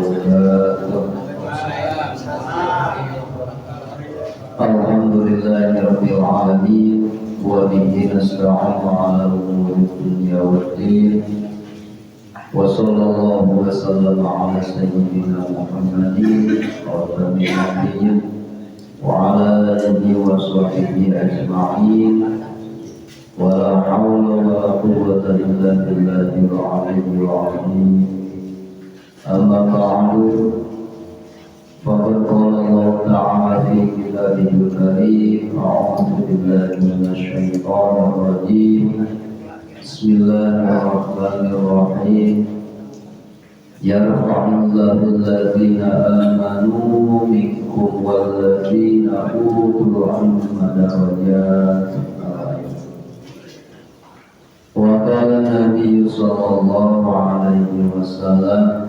wabarakatuh. Alhamdulillahirabbil alamin wa bihi nasta'inu ala umuri dunya waddin. Wa sallallahu wa sallama ala sayyidina Muhammadin khatamin nabiyyin wa ala alihi wa sahbihi ajma'in. Wa la hawla wa la quwwata illa billahil aliyyil azim. Amma ba'du. Faqad qala Allah ta'ala fi kitabihil karim. A'udzu billahi minasy syaithanir rajim. Bismillahirrahmanirrahim. Yarfa'ullahu alladhina amanu minkum walladhina utul 'ilma darajat. Wa qala Nabi sallallahu alaihi wasallam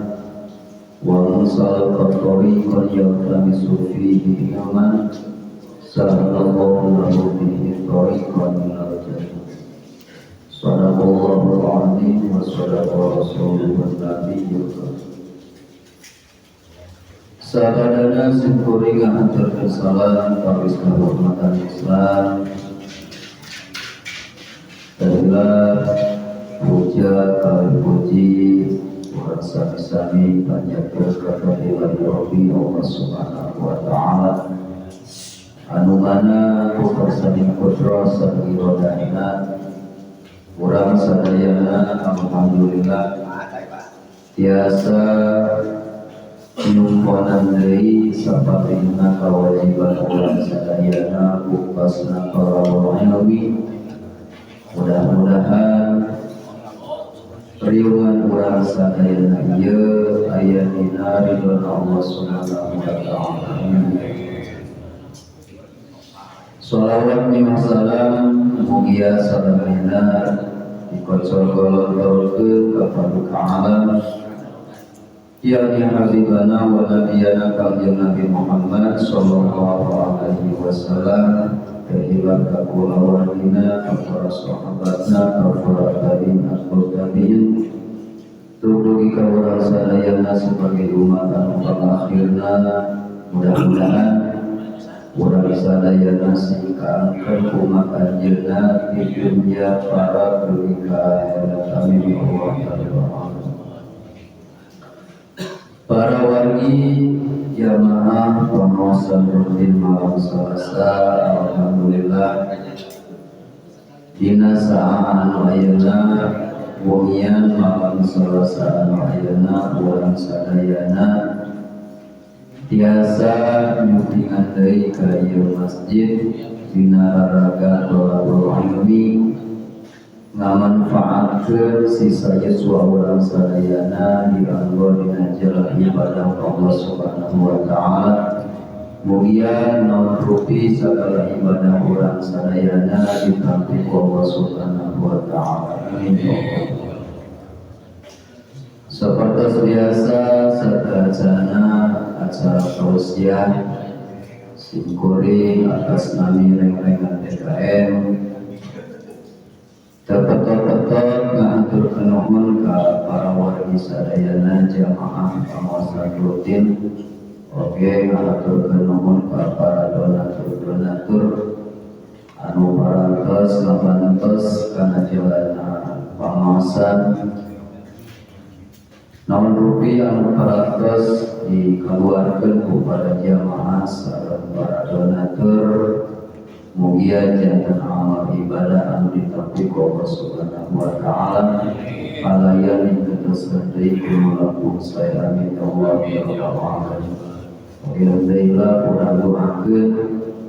wa man salaka tariqan yaltamisu fihi ilman sahalallahu lahu bihi tariqan ilal jannah. Sadaqallahul azim wa sadaqa rasulun nabiyyul karim. Sabadana sempurna antar kesalahan karis kehormatan Islam. Adalah puja kali puji Tuhan sami-sami banyak berkahadilan Rabbi Allah Subhanahu wa Ta'ala. Anu mana kubersani kudra sareng rodana urang sadayana alhamdulillah tiasa nyumponan deui sapatina kawajiban urang sadayana upasna para ilmi. Mudah-mudahan riungan urang sadayana ieu aya dina ridho Allah Subhanahu wa Ta'ala. Shalawat wa salam mugia sadayana dikocolgolongkeun ka paduka alam yakni habibana wa nabiyana kanjeng Nabi Muhammad sallallahu alaihi wasallam. Kehilang kakulawarina, para sahabatna, para tabi'in, asbab tabi'in. Tudugi kawarang sadayana sebagai umat anu pangakhirna. Mudah-mudahan urang sadayana singkaangkeun umat anjeunna di dunya para dugi ka akhirat. Amin ya Allah. Para wargi jamaah pengawasan rutin malam Selasa, alhamdulillah dina saat anu ayeuna wengian malam Selasa anu ayeuna urang sadayana tiasa nyutingan deui ka ieu masjid dina raraga thalabul ilmi ngamanfaatkeun sisa yuswa urang sadayana dianggo dina jalan ibadah Allah Subhanahu wa Ta'ala. Mugia nautrupi segala ibadah urang sadayana ditampi Allah Subhanahu wa Ta'ala. Amin. Seperti biasa sadayana acara tausiah simkuring atas nami reng-rengan TKM Tepat-tepat ngaturkeun nuhun ka para wargi sadayana jamaah pengawasan rutin. Oke, ngaturkeun nuhun ka para donatur anu parantos ngabantos kana jalan pengawasan. Namun rupi anu parantos dikeluarkeun ku para jamaah sareng para donatur. Mugia jantan amal ibadah anu ditampi ku Allah Subhanahu wa Ta'ala palayan ditetes deui ku lampung saya amin Allah ya rabbal alamin. Alhamdulillah urang doakeun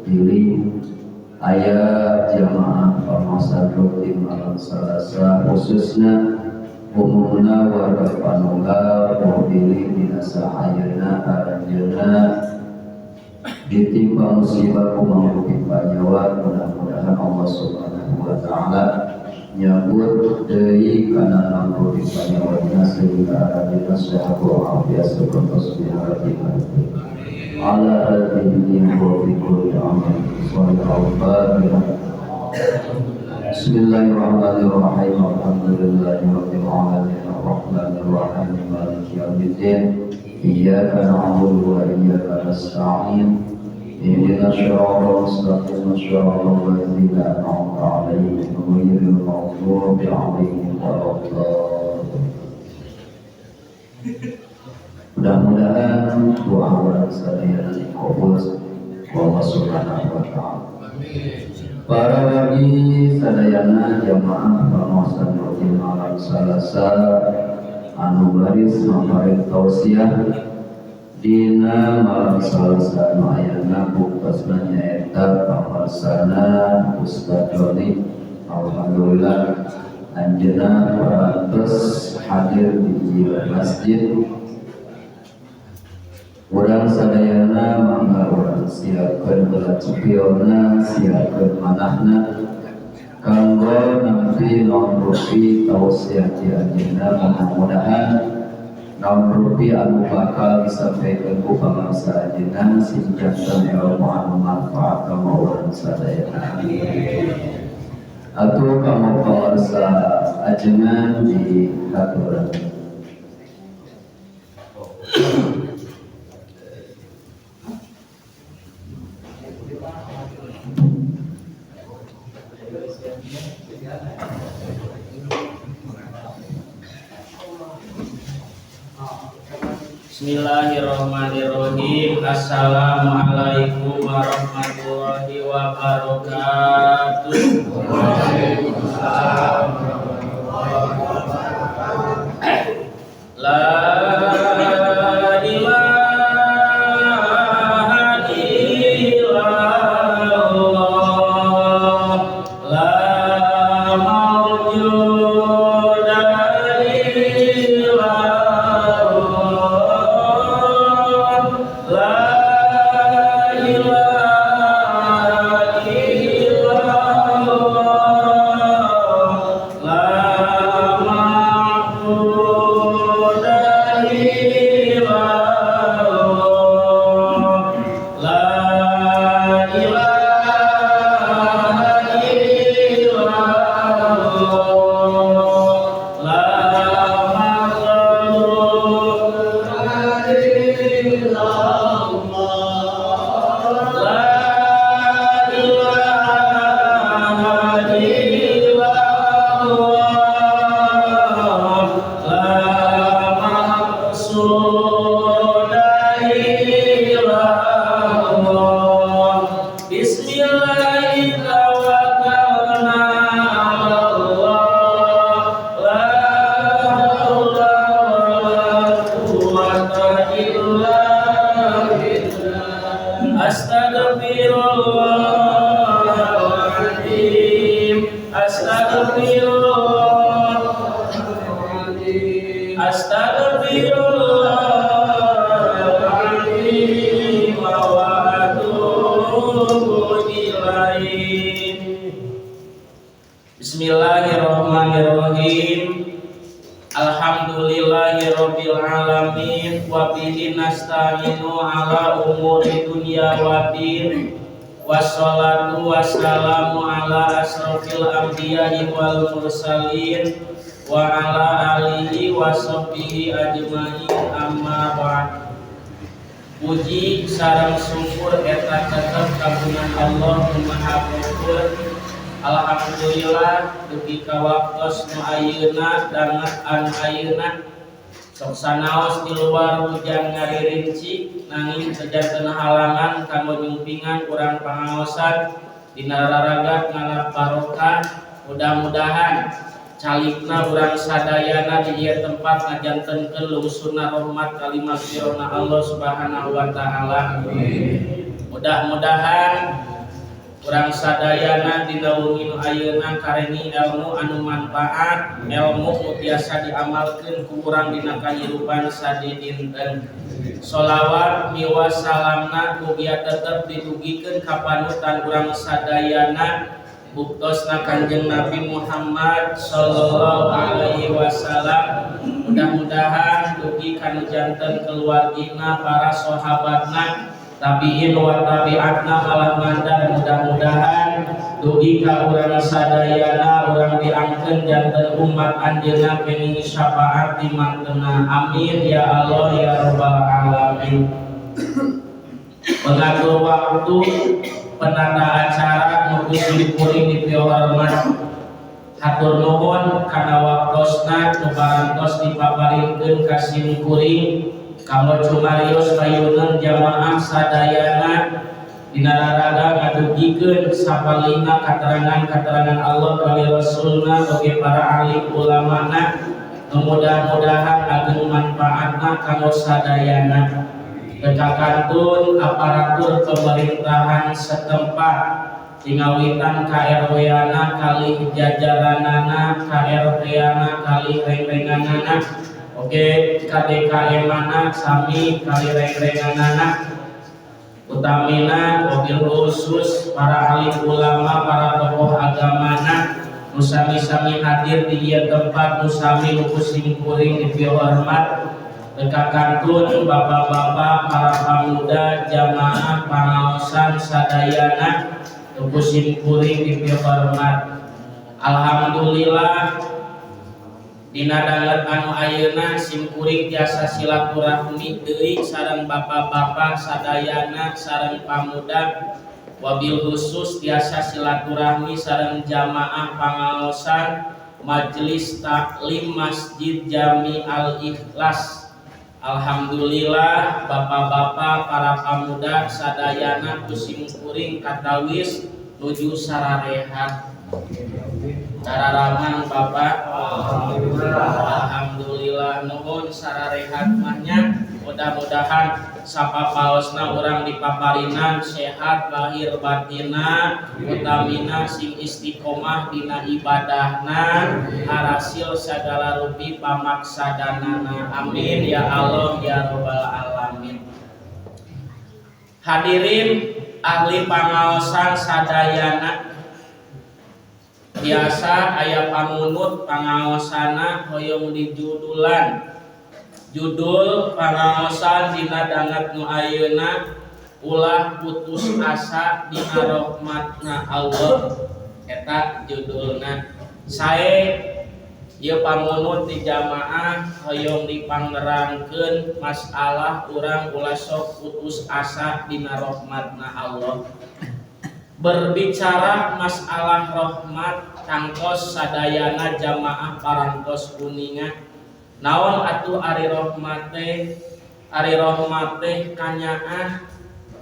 pilih aya jamaah pengawasan rutin malam Selasa khususna umumna warga Panunggal mau pilih dina sahayeuna aranjeunna ditimpa musibah kumang ditimpa nyawa. Mudah-mudahan Allah Subhanahu wa Ta'ala nyambut deui kana nampu ditimpa nyawanya sehingga aradina sahabu afiat sepertos biharatiha ala al-dini wa fi kulli amal sallallahu alaihi wa Bismillahirrahmanirrahim. Alhamdulillahirabbil alamin arrahmanirrahim maliki yaumiddin iyyaka na'budu wa iyyaka nasta'in ihdinas siratal mustaqim siratal ladzina an'amta 'alaihim ghairil maghdubi 'alaihim waladdallin. Mudah-mudahan doa orang sadayana dikabul Allah Subhanahu wa ta'ala. Para wali sadayana jamaah pengawasan rutin malam Salasa anu baris mafarid tausiah dina malam Salasa nu ayana buktasna nyaeta pamarsana Ustaz Joni. Alhamdulillah anjeunna parantos hadir di masjid. Urang sadayana mangga urang siapkeun heula cipiona, siapkeun manahna kanggo nampi naon rupi tausiah ti anjeunna. Mudah-mudahan naon rupi anu bakal disampaikeun ku pangangsa anjeunna sing janten ilmu anu manfaat ka urang sadayana. Atuh kanggo pawarsa ajengan di haturan. Bismillahirrahmanirrahim. Assalamualaikum warahmatullahi wabarakatuh. Waalaikumsalam warahmatullahi wabarakatuh. La ilaha illallah, la mawjuda Bismillahirrahmanirrahim. Alhamdulillahirabbil alamin wa bihi nasta'inu ala umuri dunya waddin. Wassalatu wassalamu ala asrofil anbiya'i wal mursalin wa ala alihi wa sahbihi ajma'in, amma ba'd. Puji sareng syukur eta tetep kagungan Allah Maha Pengampun. Alhamdulillah dugi ka waktos nu ayeuna dangat anu ayeuna sok sanaos di luar hujan ngaririnci nanging sejanten halangan kanggo nyumpingan urang pangaosan dina raragat ngalap barokah. Mudah-mudahan calikna urang sadayana di ieu tempat ngajantenkeun lungsurna rahmat kalimat firona Allah Subhanahu wa taala. Mudah-mudahan urang sadayana dinaungi nu ayeuna kareni ilmu anu manfaat, ilmu nu biasa diamalkeun ku urang dina kahirupan sadidinten. Sholawat miwas salamna mugia tetep ditugikeun ka panutan urang sadayana buktosna Kanjeng Nabi Muhammad sallallahu alaihi wasallam. Mudah-mudahan dugi kanu janten keluargina, para sahabatna, tabi'in wa tabi'atna alam mandar. Mudah-mudahan dugi ka urang sadayana urang diangkeun janten umat anjeunna kenging syafaat di mantena. Amin ya Allah ya rabbal alamin. Mengatur waktu penata acara nuju simkuring dipihormat hatur nuhun kana waktosna nu parantos dipaparingkeun ka simkuring kanggo cumarios payuneun jamaah sadayana dina raraga ngadugikeun sapalina katerangan-katerangan Allah kali Rasulna oge para alim ulamana mudah-mudahan ageng manfaatna kanggo sadayana. Dekakantun aparatur pemerintahan setempat tingawitan KRW-ana kali jajaranana KRT-ana kali reng-renganana oke KDKM-ana sami kali reng-renganana utamina mobil khusus para alim ulama para tokoh agamana nu sami-sami hadir di ieu tempat nu sami nu simkuring dipihormat. Dekakantun bapak-bapak para pemuda jamaah pangaosan sadayana tubuh simkuring dipihormat. Alhamdulillah dina danget anu ayeuna simkuring tiasa silaturahmi deui sareng bapak-bapak sadayana sareng pamuda wabil khusus tiasa silaturahmi sareng jamaah pangaosan Majelis Taklim Masjid Jami Al Ikhlas. Alhamdulillah bapak-bapak para pemuda sadayana kusimkuring katawis nuju sararehat. Cararangan bapak alhamdulillah nuhun sararehat mahnya mudah-mudahan sapapaosna urang dipaparinan sehat lahir batina utamina sing istiqomah dina ibadahna harasil sagala rupi pamaksadanana. Amin ya Allah ya rabbal alamin. Hadirin ahli pangaosan sadayana biasa aya pamunut pangaosana hoyong dijudulan judul pangaosan dina dangat nu ayeuna ulah putus asa dina rahmatna Allah eta judulna. Sae ieu pamunut di jamaah hoyong dipangnerangkeun masalah urang ulah sok putus asa dina rahmatna Allah. Berbicara masalah rahmat tangkos sadayana jamaah parantos kuningan naon atuh ari rahmat teh kanyaah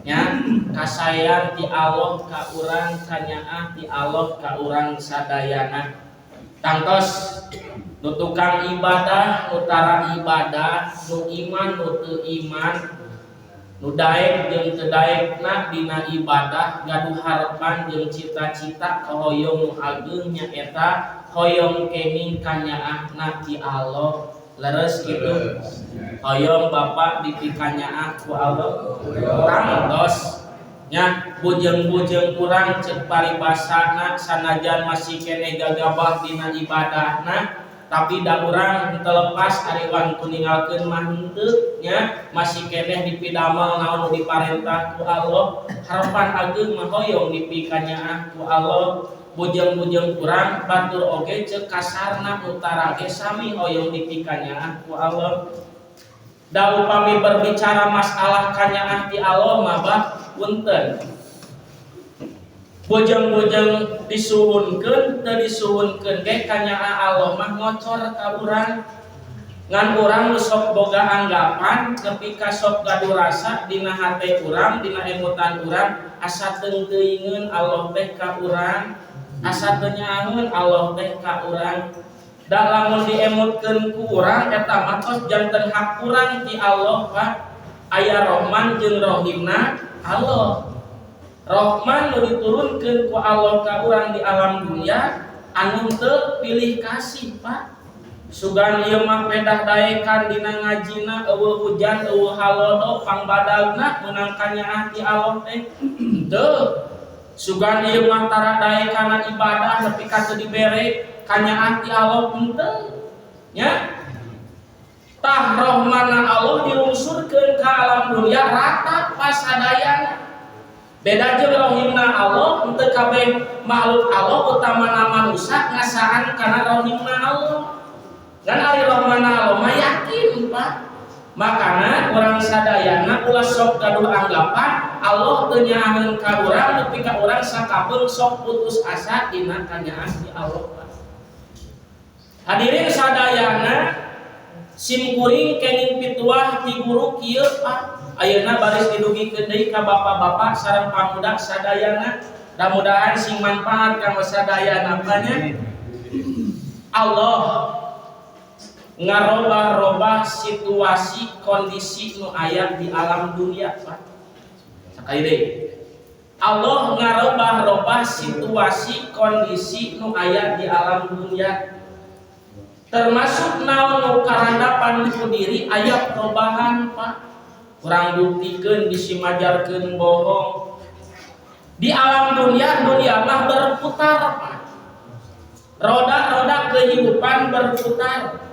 nya kasayan ti Allah ka urang kanyaah ti Allah ka urang sadayana. Tangkos nu tukang ibadah nu tara ibadah nu iman nu teu iman nu daek jeung teu daekna dina ibadah gaduh harapan jeung cita-cita kahoyong nu ageung nyaeta hoyong kenging kanyaahna ti Allah. Leres gitu hoyong bapak dipikanyaah ku Allah urang tos nya bujeng-bujeng urang ceuk paribasana sanajan masih keneh gagabah dina ibadahna tapi da urang teu lepas ari wan kuninggalkeun mah henteu nya masih keneh dipidamel naon nu diparentah ku Allah. Harapan ageung mah hoyong dipikanyaah ku Allah. Bujeng-bujeng urang batur oge ceuk kasarna utara ge sami hoyong dipikanyaah ku Allah. Da upami berbicara masalah kanyaah ti Allah mah bah punten bujeng-bujeng disuwunkeun teu disuwunkeun ge kanyaah Allah mah ngocor ka urang ngan urang nu sok boga anggapan nepika sok gaduh rasa dina hate urang dina emutan urang asa teuing-teuingeun Allah teh ka urang asa teu nyaangeun Allah teh ka urang. Da lamun diemutkeun ku urang eta mah tos janten hak urang ti Allah Pak. Aya Rahman jeung Rahimna Allah. Rahman nu diturunkeun ku Allah ka urang di alam dunia anu teu pilih kasih Pak. Sugan ieu mah pedah daekan dina ngajina eueuh hujan eueuh halodo pangbadagna meunang kanyaah ti Allah teh. Teu. Sugan ieu mah tara daekana ibadah nepi ka teu dibere kanyaah ti Allah henteu nya. Tah rahmana Allah dilungsurkeun ka alam dunia rata pasadayana. Beda jeung rohimna Allah, teu kabeh makhluk Allah utamana manusia ngasaan kana rohimna Allah. Kan ari rohmana Allah mah yakin Pak. Makana urang sadayana ulah sok gaduh anggapan Allah teu nyaaheun ka urang nepi ka urang sakabeung sok putus asa dina kanyaan di Allah Pak. Hadirin sadayana simkuring kenging pituah ti guru kieu Pak. Ayeuna baris didugikeun deui ka bapak-bapak sareng pamuda sadayana. Mudah-mudahan sing manfaat kanggo sadayana nya. Allah ngarobah-robah situasi kondisi nu aya di alam dunia Pak. Sakali deui. Allah ngarobah-robah situasi kondisi nu aya di alam dunia. Termasuk naon nu karandapan ku diri aya perubahan Pak. Kurang buktikeun bisi majarkeun bohong. Di alam dunia mah berputar Pak. Roda-roda kehidupan berputar.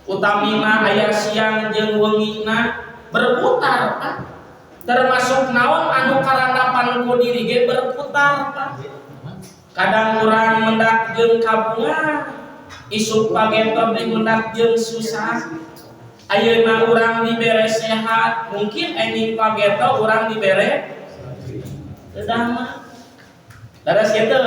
Utamina aya siang jeung wengina berputar Pak. Termasuk naon anu karandapan ku diri ge berputar Pak. Kadang urang mendak jeung kabunga, isuk pageto teh mendak jeung susah. Ayeuna urang dibere sehat, mungkin enjing pageto urang dibere tedama. Daras kitu.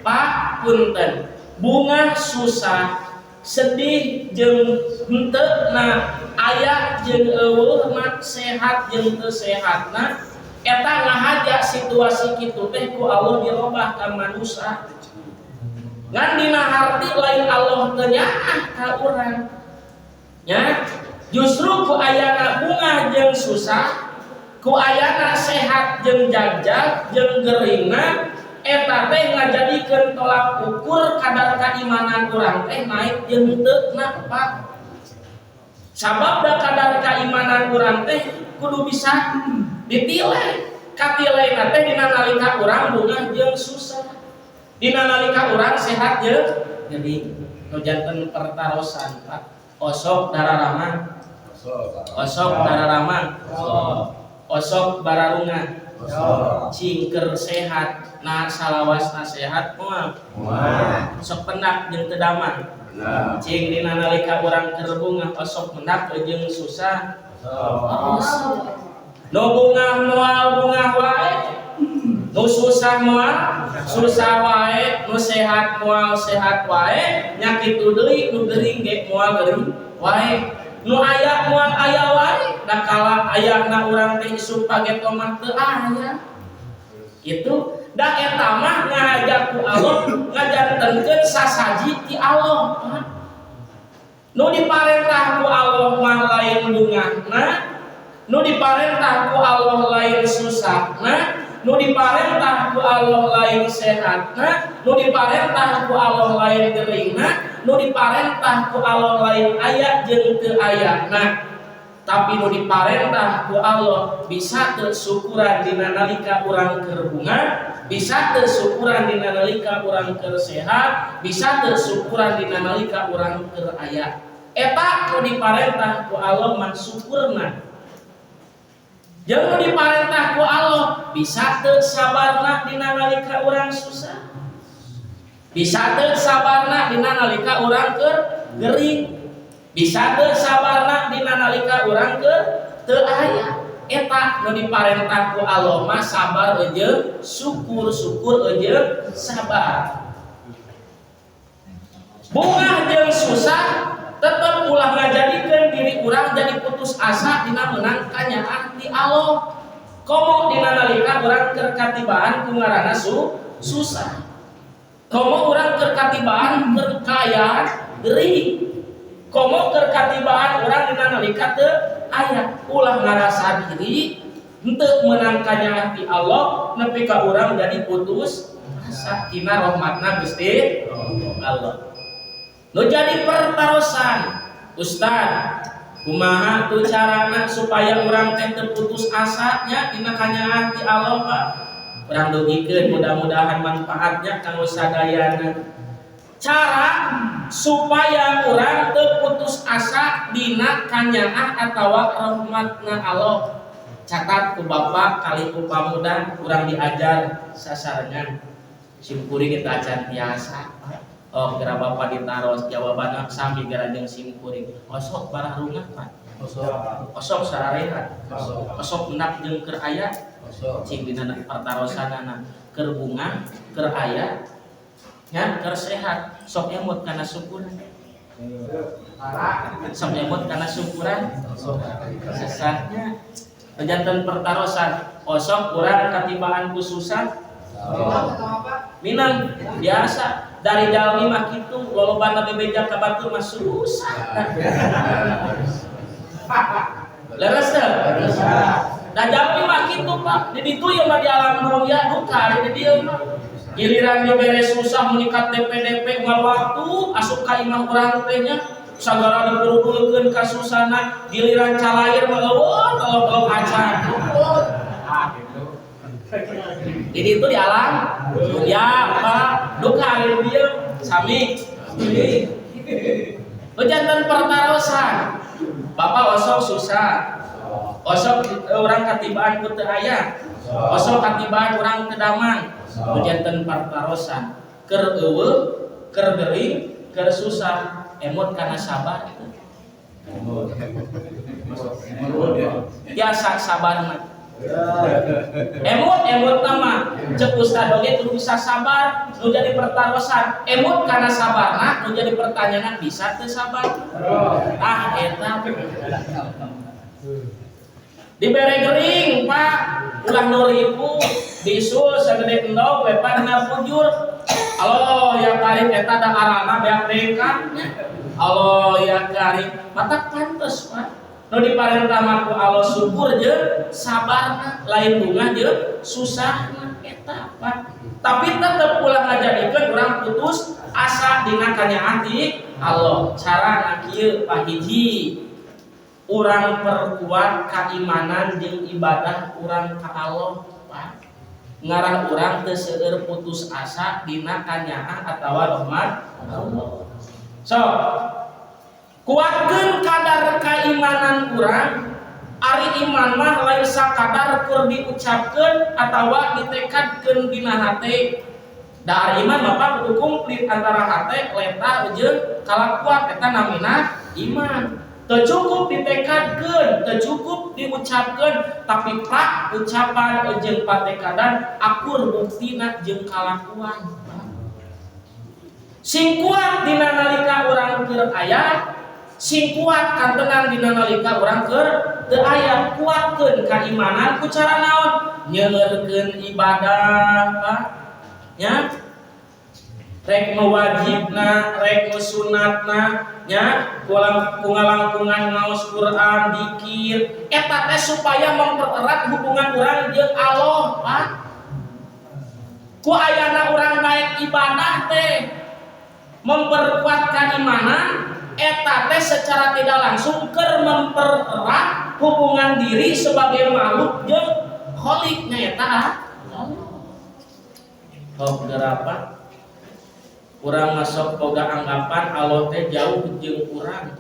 Pak punten, bunga susah, sedih jeung henteuna aya jeung eueuhna sehat jeung teu sehatna eta ngahaja situasi kitu teh ku Allah dirobah ka manusia. Ngan dina harti lain Allah teu nyaah ka urang. Ya, justru ku ayana bunga jeung susah, ku ayana sehat jeung jagjag jeung geuringna eta teh ngajadikeun tolak ukur kadar keimanan urang teh naik jeung heuteuna Pak. Sabab da kadar keimanan urang teh kudu bisa ditilai. Katilaina teh dina nalika urang bunga jeung susah. Dina nalika urang sehat jeung jadi nu janten pertarosan Pak. Osok dararama, osok dararama, osok bararunga, cingker sehat, nah salawasna sehat moal, sok pendak jeung teu damang, cing dina nalika urang keur bunga osok pendak jeung susah, nu bunga moal bunga wae, nu susah moal susah wae, nu sehat moal sehat wae, nya kitu deui nu geuring ge moal geuring wae, nu aya moal aya wae, da kala ayana urang teh isuk pageto mah teu aya. Kitu da eta mah ngajak ku Allah ngajantenkeun sasaji ti Allah. Nu diparentah ku Allah mah lain bungahna, nu diparentah ku Allah lain susahna, nu diparentah ku Allah lain sehatna, nu diparentah ku Allah lain geuringna, nu diparentah ku Allah lain aya jeung teu ayana. Tapi nu diparentah ku Allah bisa teu syukuran dina nalika urang keur bunga, bisa teu syukuran dina nalika urang keur sehat, bisa teu syukuran dina nalika urang keur aya. Eta nu diparentah ku Allah mah syukurna. Jeung diparentah ku Allah bisa teu sabarna dina nalika urang susah. Bisa teu sabarna dina nalika urang keur geuring. Bisa teu sabarna dina nalika urang keur teu aya. Eta nu diparentah ku Allah mah sabar jeung syukur jeung sabar. Bunga jeung susah tetep ulah ngajadikeun diri urang jadi putus asa dina meunang kanyaan ti Allah. Komo dina nalika urang keur katibaan ku ngaranna susah. Komo urang keur katibaan keur kaayaan geuring. Komo keur katibaan urang dina nalika teu aya, ulah ngarasa diri henteu meunang kanyaan ti Allah nepi ka urang jadi putus asa tina rahmatna Gusti Allah. Nu jadi pertarosan, Ustad, kumaha tu carana supaya urang teh teu putus asa nya dina kanyaan ti Allah Pak. Urang dugikeun mudah-mudahan manfaatnya kanggo sadayana. Cara supaya urang teu putus asa dina kanyaan atawa rahmatna Allah. catat ku bapak kali ku pamuda kurang diajar sasarangan simkuring kita acan biasa. Oh kira bapak ditaros jawaban sami gara jeung simkuring osok bararungan Pak osok sararehat osok mendak jeung keur aya cing dina pertarosanana keur bunga keur aya nya keur sehat sok emot kana syukuran sok emot kana syukuran sesatnya janten pertarosan osok urang katibaan ku susah minang biasa dari jalmi mah kitu lolobana bebeja ka batur mah susah leres teh da jalmi mah kitu Pak di ditu ye mah di alam dunia duka di dieu mah giliran dia beres susah meningkat DP mal waktu asup ka imah urang teh nya sagara diperudulkeun ka susana giliran calair mah eueuh kalau acan ini itu di alam dunia Pak duka hari dia sami jantan pertarosan bapak osok susah osok orang katibaan ku teu aya osok katibaan urang teu damang jantan pertarosan keur eueuh keur geuring keur susah emot kana sabar biasa sabar mah emot nama cek ustad oge kudu bisa sabar nu jadi pertarosan emot karena sabarna nu jadi pertanyaan bisa teu sabar eta dibere gering Pak ulang 2000 disus sagede endog we padna bujur Allah ya karim eta da arana beak dekat Allah ya karim mata pantes Pak nu diparentah ku Allah syukur je sabarna lain bunga je susahna eta Pak tapi tetep ulah ngajadikeun urang putus asa dina kanyaan ti Allah carana kieu Pak hiji urang perkuat keimanan jeung ibadah urang ka Allah Pak ngarah urang teu seueur putus asa dina kanyaan atawa rahmat Allah so kuatkeun kadar keimanan urang ari iman mah lain sakadar keur diucapkeun atawa ditekadkeun dina hate da ari iman mah kudu komplit antara hate leta jeung kalakuan eta namina iman teu cukup ditekadkeun teu cukup diucapkeun tapi prak ucapan jeung patekadan akur buktina jeung kalakuan sing kuat dina nalika urang keur aya sing kuat kantenan dina nalika urang keur teu aya kuatkeun keimanan ku cara naon nyeurkeun ibadah Pak nya rek nu wajibna rek nu sunatna nya kungalangkungan ngaos Quran zikir eta teh supaya mempererat hubungan urang jeung Allah Pak ku ayana urang baik ibadah teh memperkuat keimanan eta teh secara tidak langsung keur mempererat hubungan diri sebagai makhluk jeung kholiknya eta Allah. Berapa? Urang masuk boga anggapan Allah teh jauh jeung urang.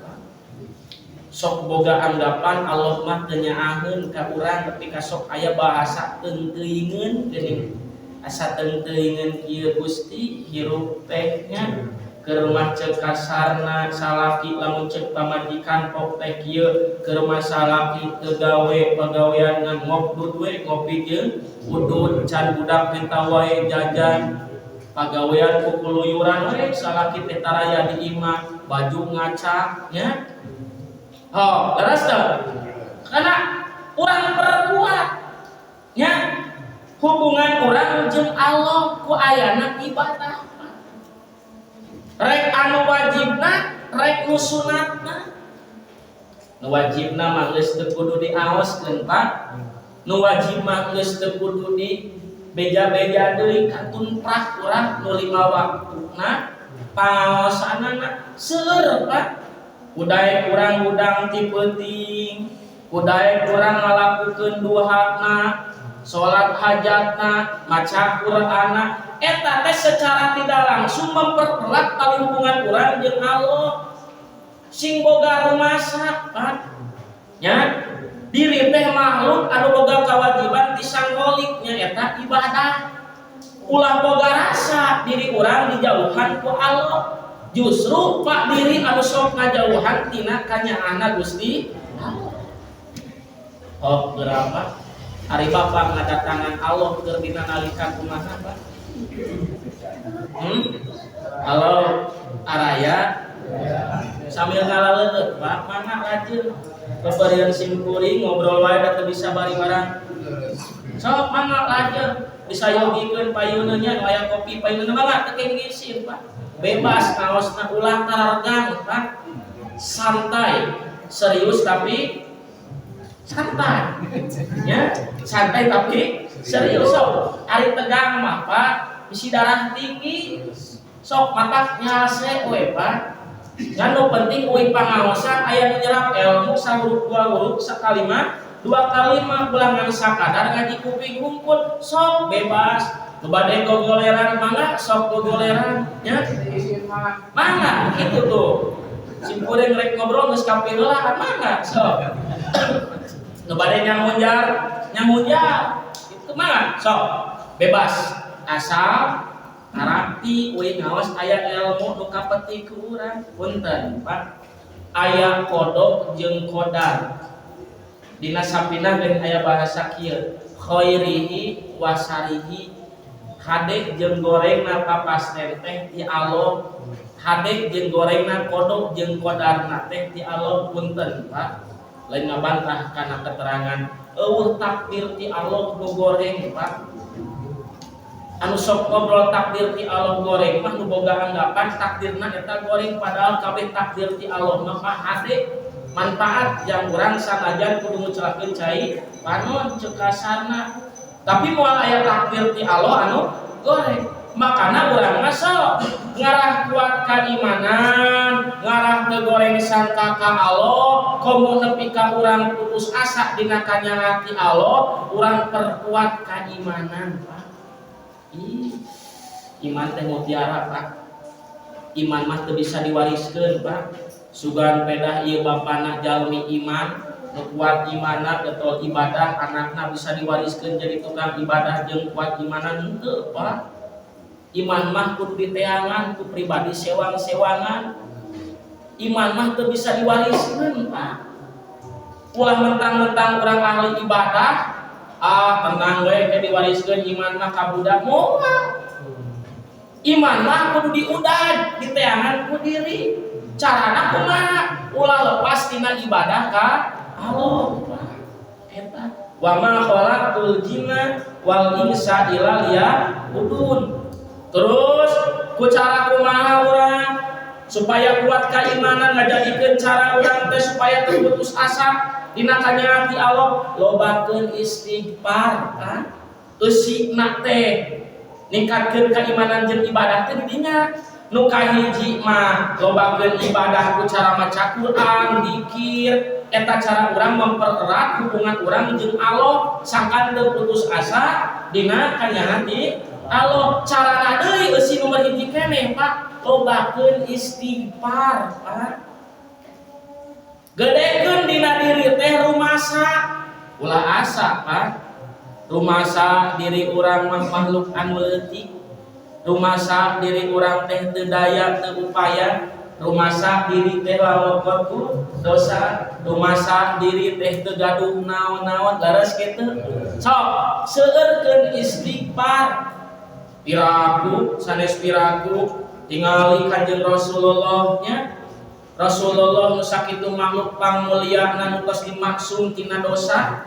Sok boga anggapan Allah mah teu nyaaheun ka urang tapi kasok aya bahasa teunteuingeun geuning asa teunteuingeun kieu Gusti hirup teh nya keur mah ceuk kasarna salaki lamun ceuk pamajikan pok teh kieu keur mah salaki teu gawe pagawean ngan ngopdut we ngopi jeung udut can budak minta wae jajan pagawean ku kuluyuran we salaki teh taraya di imah baju ngaca nya leres teh karena urang perkuat nya hubungan urang jeung Allah ku ayana ibadah rek anu wajibna rek nu sunatna nu wajibna mah geus teu kudu diaoskeun Pak nu wajib mah geus teu kudu di beja-beja deui kantun prak urang nu 5 waktuna pangaosanana seueur Pak kudaek urang udang ti peuting kudaek urang ngalakukeun duhana salat hajatna maca Qur'anna eta teh secara tidak langsung mempererat tali hubungan urang jeung Allah sing boga rumasak Pak nya diri teh makhluk makhluk anu boga kewajiban disanggoliknya eta ibadah. Ulah boga rasa diri orang dijauhan ku Allah. Justru pak diri anu sok ngajauhan tina kanyaana Gusti Allah. Oh, berapa? Ari Bapak ngadatangan Allah keur dina nalika kumaha, Pak? Halo, araya. Sambil ngalaleut, Pak, mana rajin. Kebarian simkuring ngobrol wae da teu bisa bari barang. Sok mana rajin. Disayogikeun payeuneun nya aya kopi payeuneun mah teu ngisi, Pak. Bebas kaosna ulah tarargang, Pak. Santai, serius tapi santai. Ya, santai tapi serius. Sok ari tegang mah, Pak, isi darah tinggi. Sok matak nyase we, Pak. Ngan nu penting euy pangaosan aya nu nyerap ilmu sahuruf dua huruf sakalimat dua kalimat ulangan sakadar ngaji kuping hungkul. Sok bebas. Bade gogoleran mangga sok gogoleran nya. Mangga kitu tuh. Simkuring rek ngobrol geus kapieulah mangga sok. Nu bade nyamunjar itu mangga sok. Bebas asal ngarati euy ngaos aya ilmu nu kapeti ku urang. Punten, Pak. Aya kodok jeung kodar. Dina sapina geus aya bahasa kieu. Khairihi wasarihi. Hadek jeung gorengna papasten teh ti Allah. Hadek jeung gorengna kodok jeung kodarna teh ti Allah. Punten, Pak. Lain ngabantah kana keterangan eueuh takdir ti Allah nu goreng, Pak. Anu sok ngobrol takdir ti Allah goreng mah nu boga anggapan takdirna eta goreng padahal kabeh takdir ti Allah mah hadek manfaat yang urang sanajan kudu ngucapkeun cai panon ceuk kasarna. Tapi moal aya takdir ti Allah anu goreng, makana urang mah sok ngarah kuat ka imanan, ngarah teu goreng sangka ka Allah, komo nepi ka urang putus asa dina kanyana ti Allah, urang perkuat ka imanan, Pak. Iman teh mutiara, Pak. Iman mah teu bisa diwariskeun, Pak. Sugan pedah ieu bapana jalmi iman, nu kuat imanna getol ibadah, anakna bisa diwariskeun jadi tukang ibadah jeung kuat imanan henteu, Pak. Iman mah kudu diteangan ku pribadi sewang-sewangan. Iman mah teu bisa diwariskeun, Pak. Ulah mentang-mentang urang ahli ibadah, tenang we ke diwariskeun iman mah ka budak moal. Iman mah kudu diudag, diteangan ku diri. Carana kumaha? Ulah lepas tina ibadah ka Allah. Eta wa ma khalaqtul jinna wal insa illa liya'budun. Terus ku cara kumaha urang supaya kuat keimanan ngajadikeun cara urang teh supaya teu putus asa dina kanyaran ti Allah, lobakeun istighfar, kan? Eusikna teh ningkatkeun keimanan jeung ibadah teh didinya. Nu kahiji mah lobakeun ibadah ku cara maca Quran, zikir, eta cara urang mempererat hubungan urang jeung Allah sangkan teu putus asa dina kanyaran ti Allah. Carana deui eusi nomor hiji keneh, Pak, lobakeun istighfar, Pak. Gedekeun dina diri teh rumasa. Ulah asa, Pak. Rumasa diri urang mah makhluk anu leutik. Rumasa diri urang teh teu daya teu upaya. Rumasa diri teh lalokot ku dosa. Rumasa diri teh teu gaduh naon-naon, laras kitu. Sok seueurkeun istighfar. Piraku sanes piraku tingali Kanjeng Rasulullah nya. Rasulullah nu sakitu makhluk pangmulyana nu tos dimaksum tina dosa.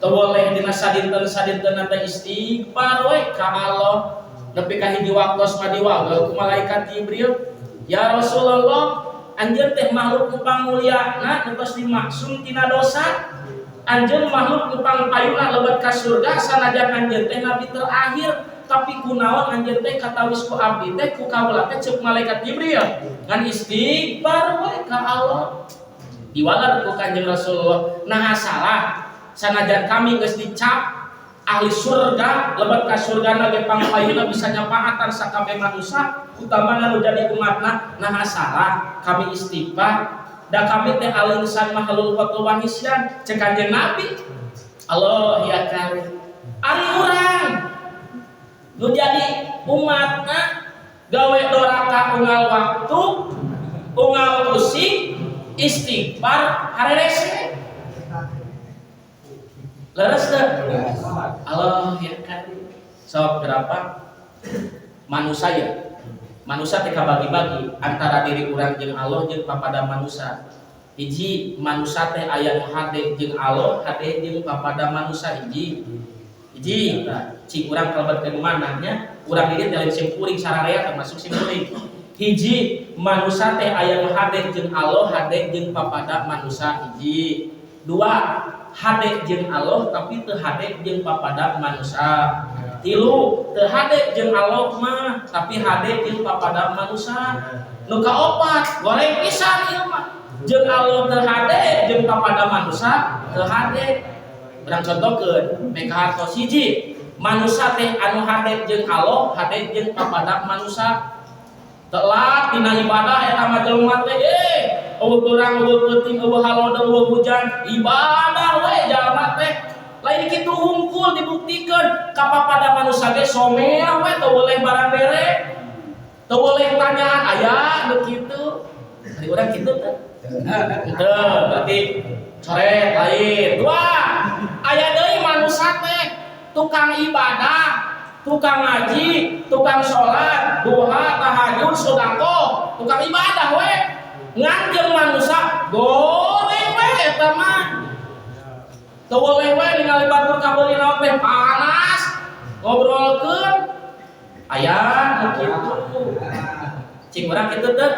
Teu boleh dina sadinten-sadinten teh istighfar we ka Allah. Nepi ka hiji waktos madiwagel ku malaikat Jibril, ya Rasulullah, anjeun teh makhluk nu pangmulyana nu tos dimaksum tina dosa. Anjeun makhluk nu pangpayuna lebet ka surga sanajan anjeun teh nabi terakhir, tapi kunaon anjeun teh katawis ku abdi teh ku kaula teh ceuk malaikat Jibril ngan istighfar we ka Allah. Diwalar ku Kanjeng Rasulullah, nah salah sanajan kami geus dicap ahli surga, lebet ka surgana ge pangpayuna bisa nyapaatan sakabeh manusia, utamana nu jadi umatna, nah salah kami istighfar. Da kami teh al-insan mahlul khatul wa nisyan, cek Kanjeng Nabi. Allah ya kali ari urang nu jadi umatna gawe doraka unggal waktu unggal musik istighfar harerese leres teh Allah ya kali sok berapa manusia manusia teh kabagi-bagi antara diri urang jeung Allah jeung papada manusia. Hiji manusia teh aya nu hade jeung Allah, hade jeung papada manusia hiji. Hiji cing urang kalebet ke mana nya, urang ieu teh sim kuring sararea termasuk sim kuring. Hiji manusia teh aya nu hade jeung Allah, hade jeung papada manusia hiji. Dua hade jeung Allah tapi teu hade jeung papada manusia. Tilu teu hade jeung Allah mah tapi hade jeung papada manusia. Nu kaopat goreng pisan ieu mah jeung Allah teu hade jeung papada manusia teu hade. Urang contohkeun meka hartos hiji manusia teh anu hade jeung Allah hade jeung papada manusia. Telat dina ibadah eta mah jelema teh eueuh urang eueuh peuting eueuh halodeung eueuh hujan ibadah we jalma teh lain kitu hungkul dibuktikan kapapada manusia ge somea we teu boleh barang bere teu boleh tanyaan aya nu kitu ari urang kitu teh teu berarti coret lain. Dua aya deui manusia teh tukang ibadah tukang ngaji tukang sholat duha tahajud sedekah tukang ibadah we nganjeun manusia goreng we eta mah teu boleh we ningali batur kabeuli naon teh panas ngobrolkeun aya nu kitu cing urang kitu teh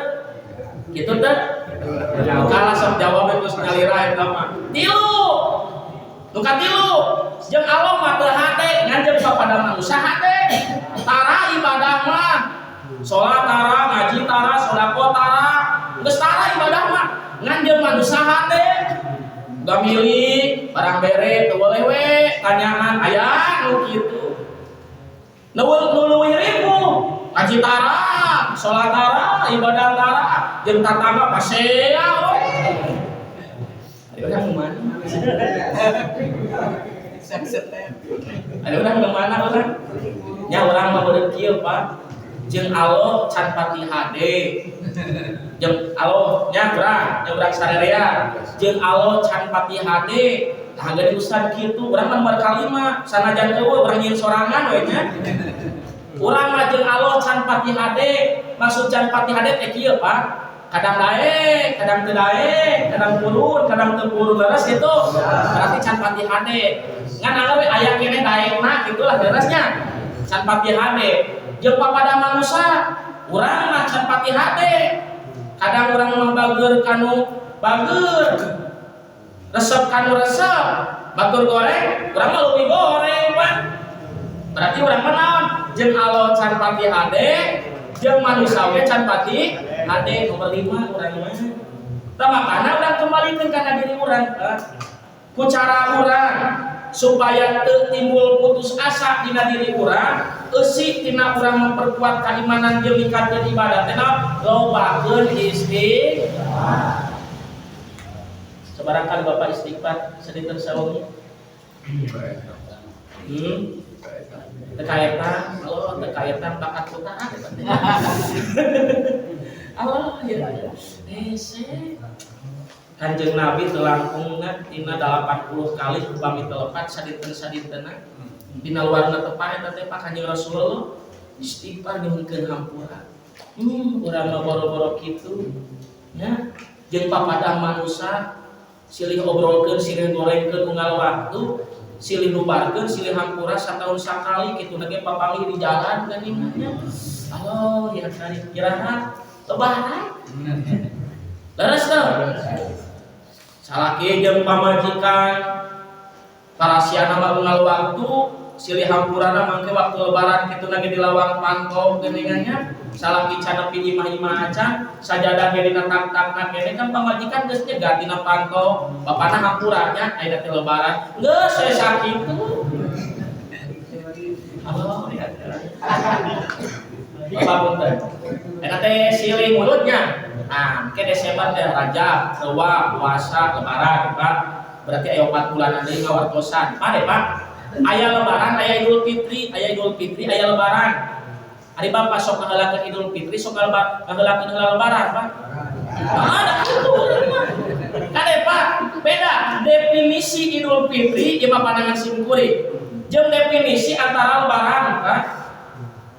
kalah sok jawab geus ngalira eta mah. Tilu nu katilu jeung Allah mah teu hade nganjeun papada manusia hade tara ibadah mah salat tara ngaji tara sedekah tara geus tara ibadah mah nganjeun manusia hade gak milik barang bere teu boleh we tanyaan aya nu kitu nu leuwih ribu ngaji tara salat tara ibadah tara jeung tatangga pasea we ayo urang mana ada urang mana urang nya urang mah beureum kieu Pak jeung Allah can pati hade jeung Allah nya urang sararea jeung Allah can pati hade tah geus ustad kitu urang mah berkalima sanajan eueuh urang nyin sorangan we nya urang mah jeung Allah can pati hade maksud can pati hade teh kieu Pak kadang dae kadang teu dae kadang teu purun leres kitu berarti can pati hade ngan anggar we aya keneh daena kitu lah leresnya can pati hade jeung papada manusia urang mah can pati hade kadang urang mah bageur kanu bageur resep kanu resep batur goreng urang mah leuwih goreng Pak berarti urang mah naon jeung Allah can pati hade jeung manusia we can pati hade nomor 5 urang mah tah makana urang kembalikeun kana diri urang ku cara urang supaya teu timbul putus asa dina diri urang eusi tina urang memperkuat keimanan jeung ningkatkeun ibadah teh lobakeun istighfar. Sabarakan Bapak istighfar sedekah sawengi tekaetan Allah tekaetan bakat kutaan Allah ya ese Kanjeng Nabi teu langkungna tina 80 kali upami telepat sadinten-sadintena dina luarna tepa eta teh Pak Kanjeng Rasulullah istighfar nyuhunkeun hampura urang mah boro-boro kitu nya jeung papada manusia silih obrolkeun silih gorengkeun unggal waktu silih nubarkeun silih hampura sataun sakali kitu na ge papanggih di jalan ganimnya Allah ya kali kiraha lebaran leres teh salaki jeung pamajikan karasiana mah unggal waktu silih hampurana mangke waktu lebaran kitu na ge di lawang pantau geuningannya salaki can nepi imah-imah acan sajadah ge dina tak-takan gini kan pamajikan geus nyegat dina pantau bapana hampuranya aya teh lebaran geus we sakitu Allah ya Bapak punten eta teh silih mulutnya ke Desember teh Rajab, Rewah, puasa, lebaran Pak berarti aya 4 bulan deui ngawartosan Pak Pak aya lebaran aya Idul Fitri aya lebaran ari Bapak sok ngaheulakeun Idul Fitri sok ngaheulakeun lebaran Pak ada itu kade Pak beda definisi Idul Fitri ieu mah pandangan simkuring jeung definisi antara lebaran Pak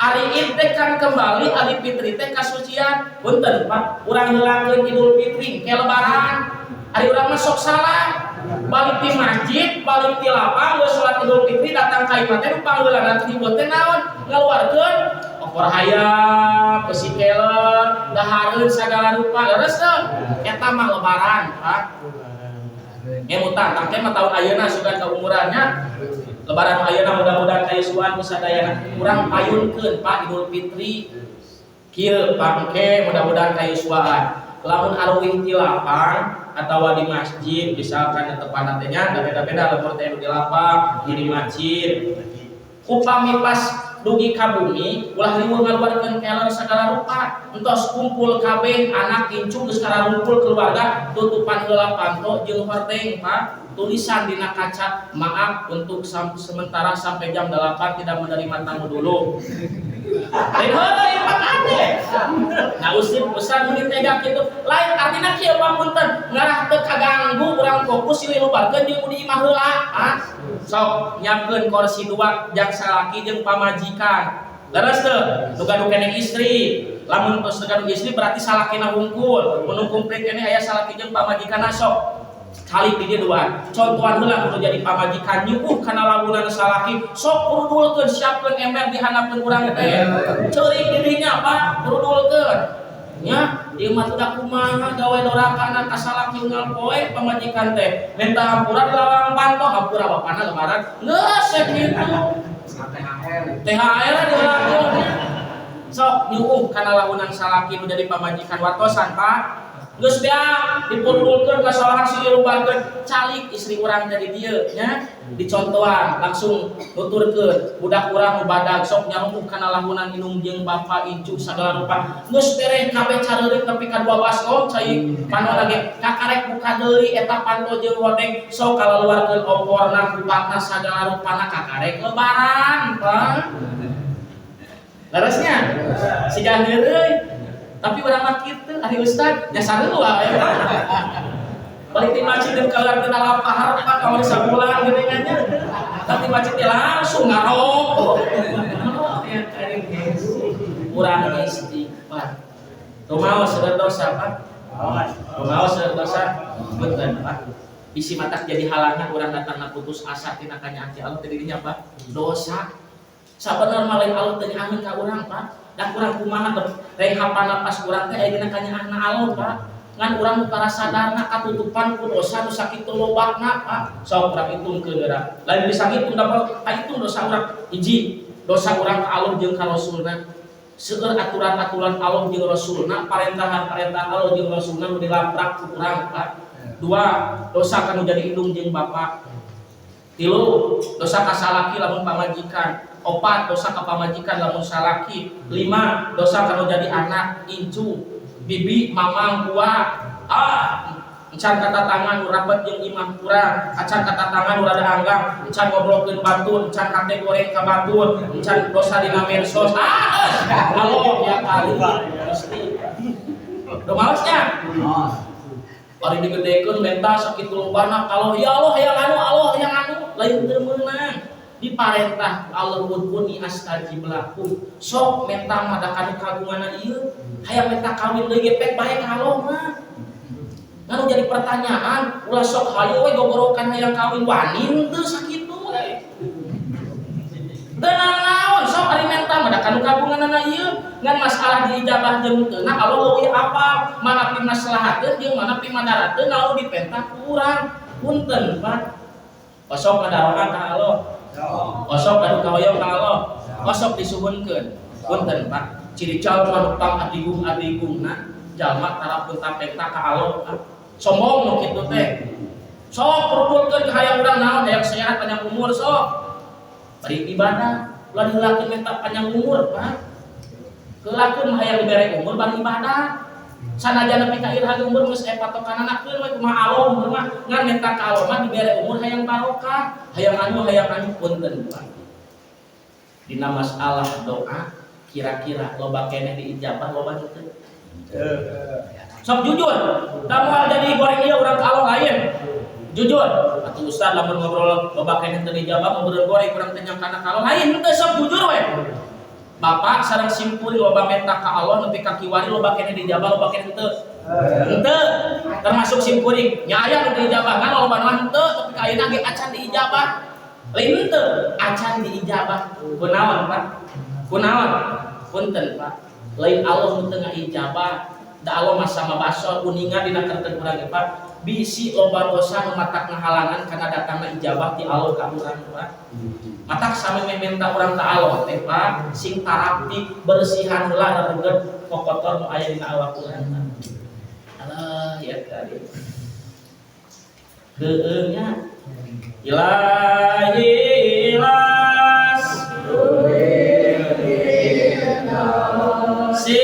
ari teh kan kembali ari fitri teh kasucian punten Pak urang heulakeun Idul Fitri ke lebaran ari urang mah sok salah balik di masjid balik di lapang geus salat Idul Fitri datang ka imah teh nu pangheulana teh dibuat teh naon ngaluarkeun opor hayam pesikeun dahareun sagala rupa leres teh eta mah lebaran Pak mutang tangke mah taun ayeuna sugan ka umurannya lebaran ayeuna mudah-mudahan kayusuan kusadayana urang payunkeun Pak Idul Fitri kieu pangke mudah-mudahan kayusuan lamun aruwih di lapang atawa di masjid misalkan tepana teh nya beda-beda lamun teh di lapang di masjid upami pas dugi ka bumi ulah liwur ngaluarkeun keler sagala rupa entos kumpul kabeh anak incu geus kararumpul keluarga tutupan heula panto jeung hordeng Pak tulisan dina kaca maaf untuk sementara sampai jam 8 tidak menerima tamu dulu heuleuy Pak ade nah usah muni tega kitu lain artina kieu pamunten ngarah teu kaganggu urang fokus silih lubarkeun jeung di imah heula sok nyiapkeun kursi 2 jang salaki jeung pamajikan leres teu duga kene istri lamun tos duga istri berarti salakina hungkul mun komplit kene aya salaki jeung pamajikanna sok kali di dia 2 contohan heula kudu jadi pamajikan nyukuh kana lamunan salaki sok kurudulkeun siapkeun ember dihandapkeun urang teh ceurik di dinya Pak kurudulkeun nya ieu mah teu kumaha gawe dorakana ka salaki unggal poe pamajikan teh minta hampura di lawang panto hampura bapana lebaran geus sakitu THR dilakukeun sok nyukuh kana lamunan salaki nu jadi pamajikan wartosan Pak geus beak dipurulkeun kasalahan silih lubarkeun calik istri urang dari dieu nya dicontohan langsung nuturkeun budak urang nu badag sok nyarungkuh kana lamunan minum jeung bapa incu sagala rupa geus bereh kabeh careureuk nepi ka 2 baskom cai panola ge kakarek buka deui eta panto jeung hordeng sok kalaluarkeun oporna kupatna sagala rupana kakarek lebaran Pak leresnya siga heureuy tapi urang mah kitu ari ustad nya sarua ya balik di masjid dan keluar kita lapar Pak kamari sabulan geuningannya tapi masjid teh langsung ngarok ya karing urang istighfar tumaos seueur dosa Pak tumaos seueur dosa beunteun Pak bisi matak jadi halangan urang datangna putus asa tina kanyaati Allah teh dirinya Pak dosa sabener mah lain Allah teh amin ka urang Pak dan kurang kumaha rek hapana pas urang teh aya dina kanyaanna Allah Pak ngan urang nu para sadarna katutupan ku dosa nu sakitu lobana Pak sok urang hitungkeun geura lain bisa ngitung dapat hitung dosa urang hiji dosa urang ka Allah jeung ka Rasulna seueur aturan-aturan Allah jeung Rasulna parentahan-parentahan Allah jeung Rasulna nu dilaprak ku urang Pak 2 dosa kanu jadi indung jeung bapa 3 dosa ka salaki lamun pamajikan 4 dosa ka pamajikan lamun salaki 5 dosa kanu jadi anak incu bibi mamang buah encan kata tangan rapat jeung imah kurang acan kata tangan urang anggang encan ngobrolkeun batur encan kate goreng ka batur encan dosa dina medsos Allah ya kali pasti do maosnya ari digedekeun menta sakitu lobana kalau ya Allah yang anu lain teu meunang diparentah Allah udhuni astajib lakum sok menta madakan kagunganna ieu hayang menta kawin deui gepek bae ka Allah mah nganu jadi pertanyaan ulah sok hayu we gogorokan hayang kawin wani teu sakitu we beunang naon sok ari menta madakan kagunganna ieu ngan masalah diijabah jeung teu nah Allah leuwih apa mana pi maslahateun jeung mana pi madarateun naon dipentah ku urang punten Pak kosok ngadaroan ka Allah kosok adu kahoyong ka Allah kosok disuhunkeun punten Pak ciri calon manupang adigungna jalma tarapun tapenta ka Allah sombong nu kitu teh sok perbuatkeun ka hayang urang naon hayang sehat panjang umur sok bari ibadah ulah diheulakeun minta panjang umur Pak keulakeun hayang dibere umur bari ibadah Sanajan nepi ka irha umur geus patokanana keur we kumaha Allah umur mah ngan minta ka Allah mah dibere umur hayang barokah, hayang anu punten Pak. Dina masalah doa kira-kira loba keneh diijabah loba kitu. Sok jujur, damoal jadi goreng ieu urang ka Allah lain. Jujur, atuh ustaz lamun ngobrol loba keneh teu dijabah ngobrol goreng urang teh nyangkana ka Allah lain, teu sok jujur we. Bapak sareng simpul loba menta ka Allah nepi ka kiwari loba keneh dijabah loba keneh teu. Henteu termasuk simpuring nya aya nu dijabah kan loba mah henteu tapi ka ayeuna ge acan diijabah. Lain henteu acan diijabah. Kunaon Pak? Kunaon? Punten Pak. Lain Allah nu teu ngaijabah. Da Allah mah sama basor uningan dina kerteu urang ge Pak. Bisi loba dosa nu matak ngahalangan kana datangna ijabah ti Allah ka urang Pak. Matak sami mementa urang ka Allah teh Pak, sing tarapti bersihan heula rereget kokotor nu aya dina awak urang. Allah ya kali. Heueuh nya. Ilahi las si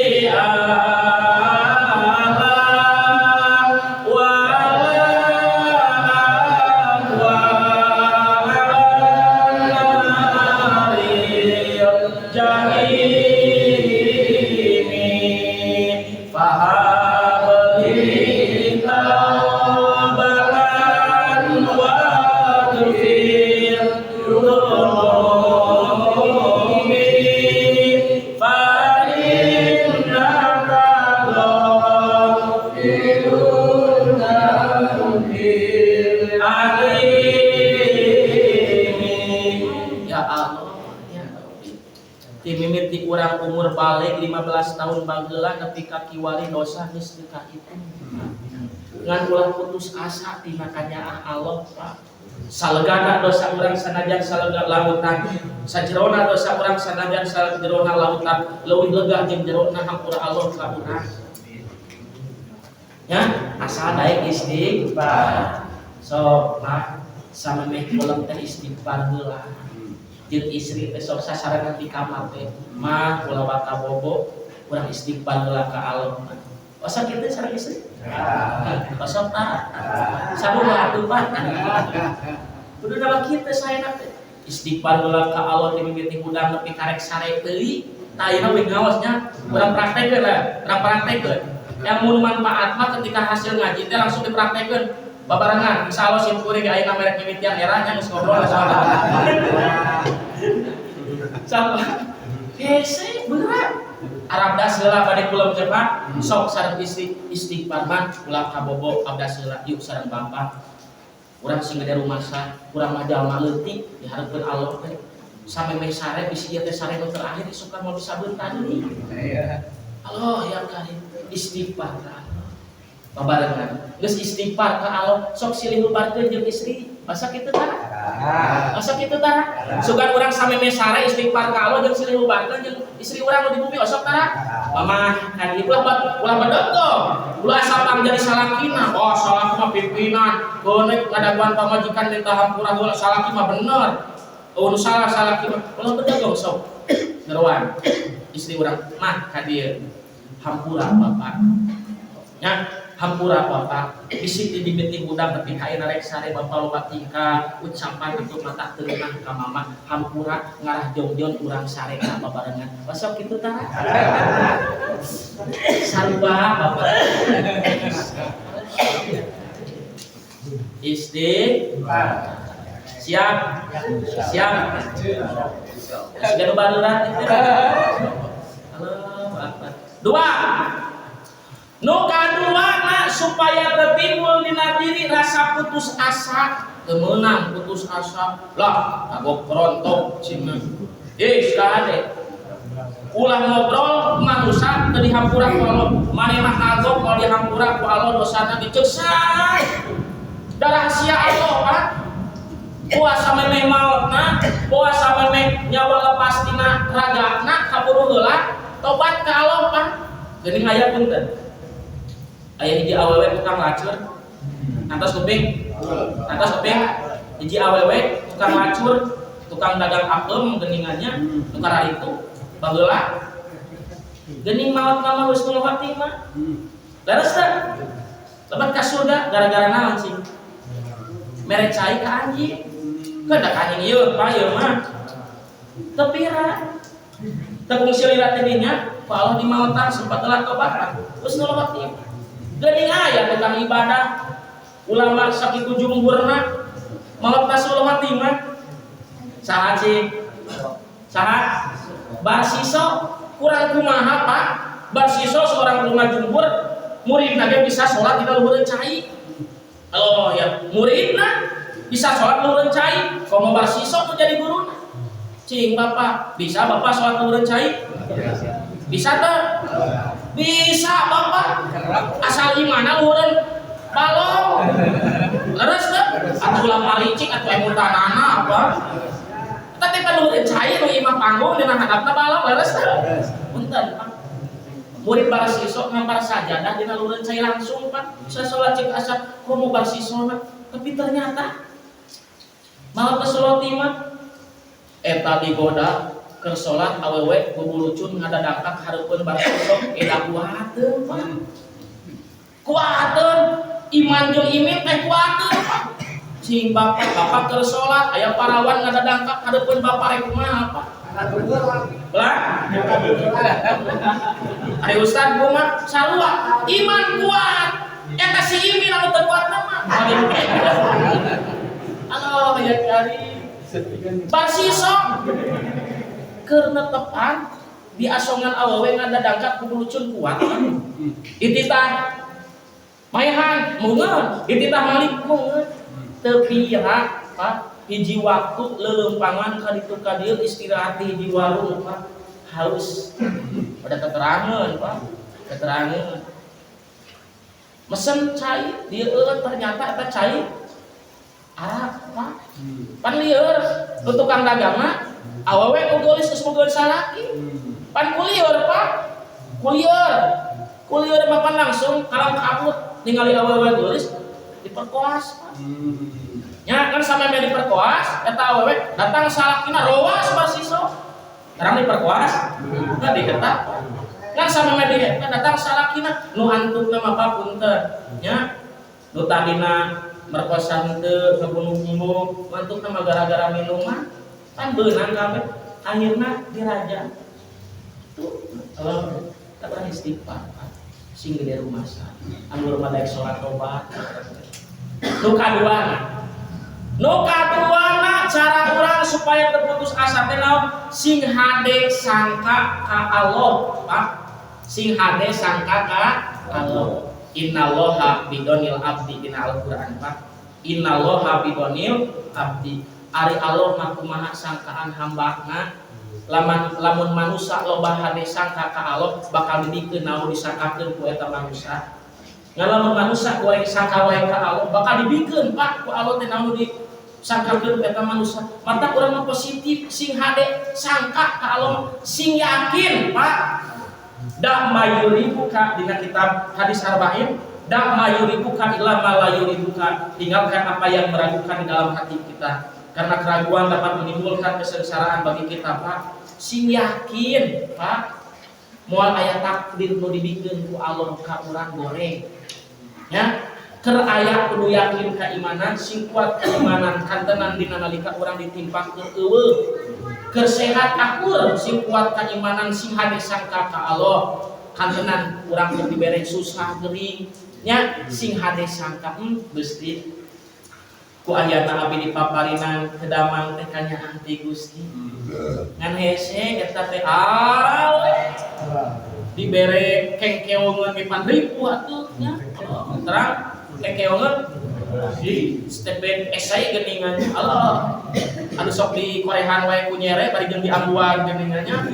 urang umur balik 15 tahun bageula nepi ka kiwari dosa geus teu kahitung. Ngan ulah putus asa tina kanyaah Allah Pak. Salegana dosa urang sanajan salega lautan, sajerona dosa urang sanajan sajerona lautan, leuwih lega jeung jerona hampura Allah ka urang. Ya, asal daek istighfar. So, Pak, samemeh ulang teh istighfar heula. Jeung istri teh sok sasarangan di kamar teh mah ulah waka bobo urang istighfar heula ka Allah. Osok kitu sareng istri? Osok tah. Sabulah atuh Pak. Kudu dalam kitu saena teh istighfar heula ka Allah ti mimiti budang nepi karek sare teuing. Tah ayeuna we ngawasnya urang praktekkeun lah, urang praktekkeun. Yang mun manfaat mah ketika hasil ngaji teh langsung dipraktekkeun. Babarangan, insyaallah simkuring ayeuna merek mimitian era nya geus ngobrol soalna. Sampah. Hese beneran. Arab das heula bade kula jeung sok sareng istri istighfar mah ulah kabobo abdas heula yuk sareng Bapak. Urang sing gede rumasa, urang mah jalma leutik dihareupeun Allah teh. Samemeh sare bisi ieu teh sare nu terakhir isukan mau disabeuntan deui. Allah ya karim istighfar ka Allah. Babarengan geus istighfar ka Allah sok silih lubarkeun jeung istri. Masa kitu tah? Masa kitu tah? Sugan urang samemeh sare istighfar ka Allah jeung silih lubarkeun jeung istri urang nu di bumi osok tah? Mamah kan ieu ulah bedegong. Ulah sapang jadi salakina. Oh, salaki mah pimpinan. Gonek ngadaguan pamajikan minta hampura heula salaki mah bener. Oh, salah salaki mah ulah bedegong sok. Neruan istri urang mah ka dieu hampura Bapak. Nya hampura Bapak bisi di bibiti budang tapi ayeuna rek sare Bapak loba tingkah ucapan atau mata teureunang ka mama hampura ngarah jongjon urang sare ka babarengan pasok kitu tah sarua Bapak istighfar siap segala barurat itu dua nu kaduana supaya tertimbul dina diri rasa putus asa, temenang putus asa lah kagok kerontok cina sekade ulah ngobrol manusia teu dihampura ku Allah manehna kagok kalau dihampura ku Allah dosana diceksai da rahasia Allah Pak puasa memeh mautna puasa memeh nyawa lepas tina ragana kaburu heula tobat ka Allah Pak geuning aya punten aya hiji awewe tukang lacur antos kuping hiji awewe tukang lacur tukang dagang apem geuningannya tukara itu bageula geuning maot nama husnul khotimah Leres teh lebat ka surga gara-gara naon sih mere cai ka anjing kan da anjing ieu pa ieu mah tepira tepung silira teh dinya ku Allah di mautan sempat telat tobat terus nolak ieu geuning aya tukang ibadah ulama sakitu jumhurna maot nasul hati mah saha sih saha barsiso kurang kumaha Pak barsiso seorang ulama jumhur murid nabi bisa sholat tidak luhur cai oh ya muridna bisa sholat luhur cai komo barsiso tuh jadi guru cing bapak bisa bapak sholat luhur cai bisa tuh bisa bapak asal imana luhur balong leres tuh atau ulang licik atau emutanana apa tapi kan luhur cai nu imah panggung dina hadapna balong leres tuh punten Pak murid barsiso ngampar sajadah dina luhur cai langsung Pak saya sholat cek asar komo barsiso tapi ternyata malah pesoloti mah eta digoda keur sholat awewe bubulucun ngadadangkak hareupeun barsiso eda kuateun Pak kuateun iman jeung imin teh kuateun Pak cing bapak keur sholat aya parawan ngadadangkak hareupeun bapak rek kumaha Pak lah ari ustad gua mah sarua iman kuat eta si imin anu teu kuat mah alo ya kali barsiso keur netepan di asongan awewe ngadadangkak bubulucun kuat ititah maehan mungeun ititah malik mungeun teu pira Pak hiji waktu lelempangan ka ditu ka dieu istirahat di hiji warung Pak haus pada keterangan Pak keterangan mesen cai dieu ternyata eta cai arak Pak pan lieur tukang dagang mah awewe ugolis geus mugeun salaki pan kulieur Pak kulieur bapak langsung kalang kabut ningali awewe geulis diperkoas Pak nya kan sampe me diperkoas eta awewe datang salakina rowas barsiso karang diperkoas nah diketak kan sampe me datang salakina nu antupna mah punten nya nu tadina merkosa henteu ngebunuh-bunuh antupna mah gara-gara minuman kan beunang kabeh akhirna diraja tuh tak pernah istighfar sing gede rumah sa anu rumah daek salat tobat nu kaduana cara urang supaya terputus asa teh naon sing hade sangka ka Allah Pak sing hade sangka ka Allah innallaha bidonil abdi dina Al-Qur'an Pak innallaha bidonil abdi ari Allah mah kumaha sangkaan hambana lamun manusia loba hade sangka ka Allah bakal didikeun naon disangkakeun ku eta manusia ngalamun manusia goreng sangka wae ka Allah bakal dibikeun Pak ku Allah teh naon disangkakeun eta manusia mata urang mah positif sing hade sangka ka Allah sing yakin Pak dak mayuribuka dina kitab hadis arba'in dak mayuribuka illa ma la yuribuka tinggalkan apa yang meragukan di dalam hati kita karena keraguan dapat menimbulkan kesengsaraan bagi kita Pak sing yakin Pak moal aya takdir nu dibikeun ku Allah ka urang goreng ya keur aya kudu yakin keimanan sing kuat keimanan kantenan dina nalika urang ditimpa keur eueuh keur sehat akur sing kuat keimanan sing hade sangka ka Allah kantenan urang teu dibere susah geuring nya sing hade sangka Gusti ku ayana abi dipaparinan kedamang teh kanyaan ti Gusti ngan hese eta teh we dibere kengkeongeun di pandripu atuh nya terang kengkeongeun di step band esai geuningan Allah anu sok di korehan wae ku nyere bari jeung di ambuan geuningannya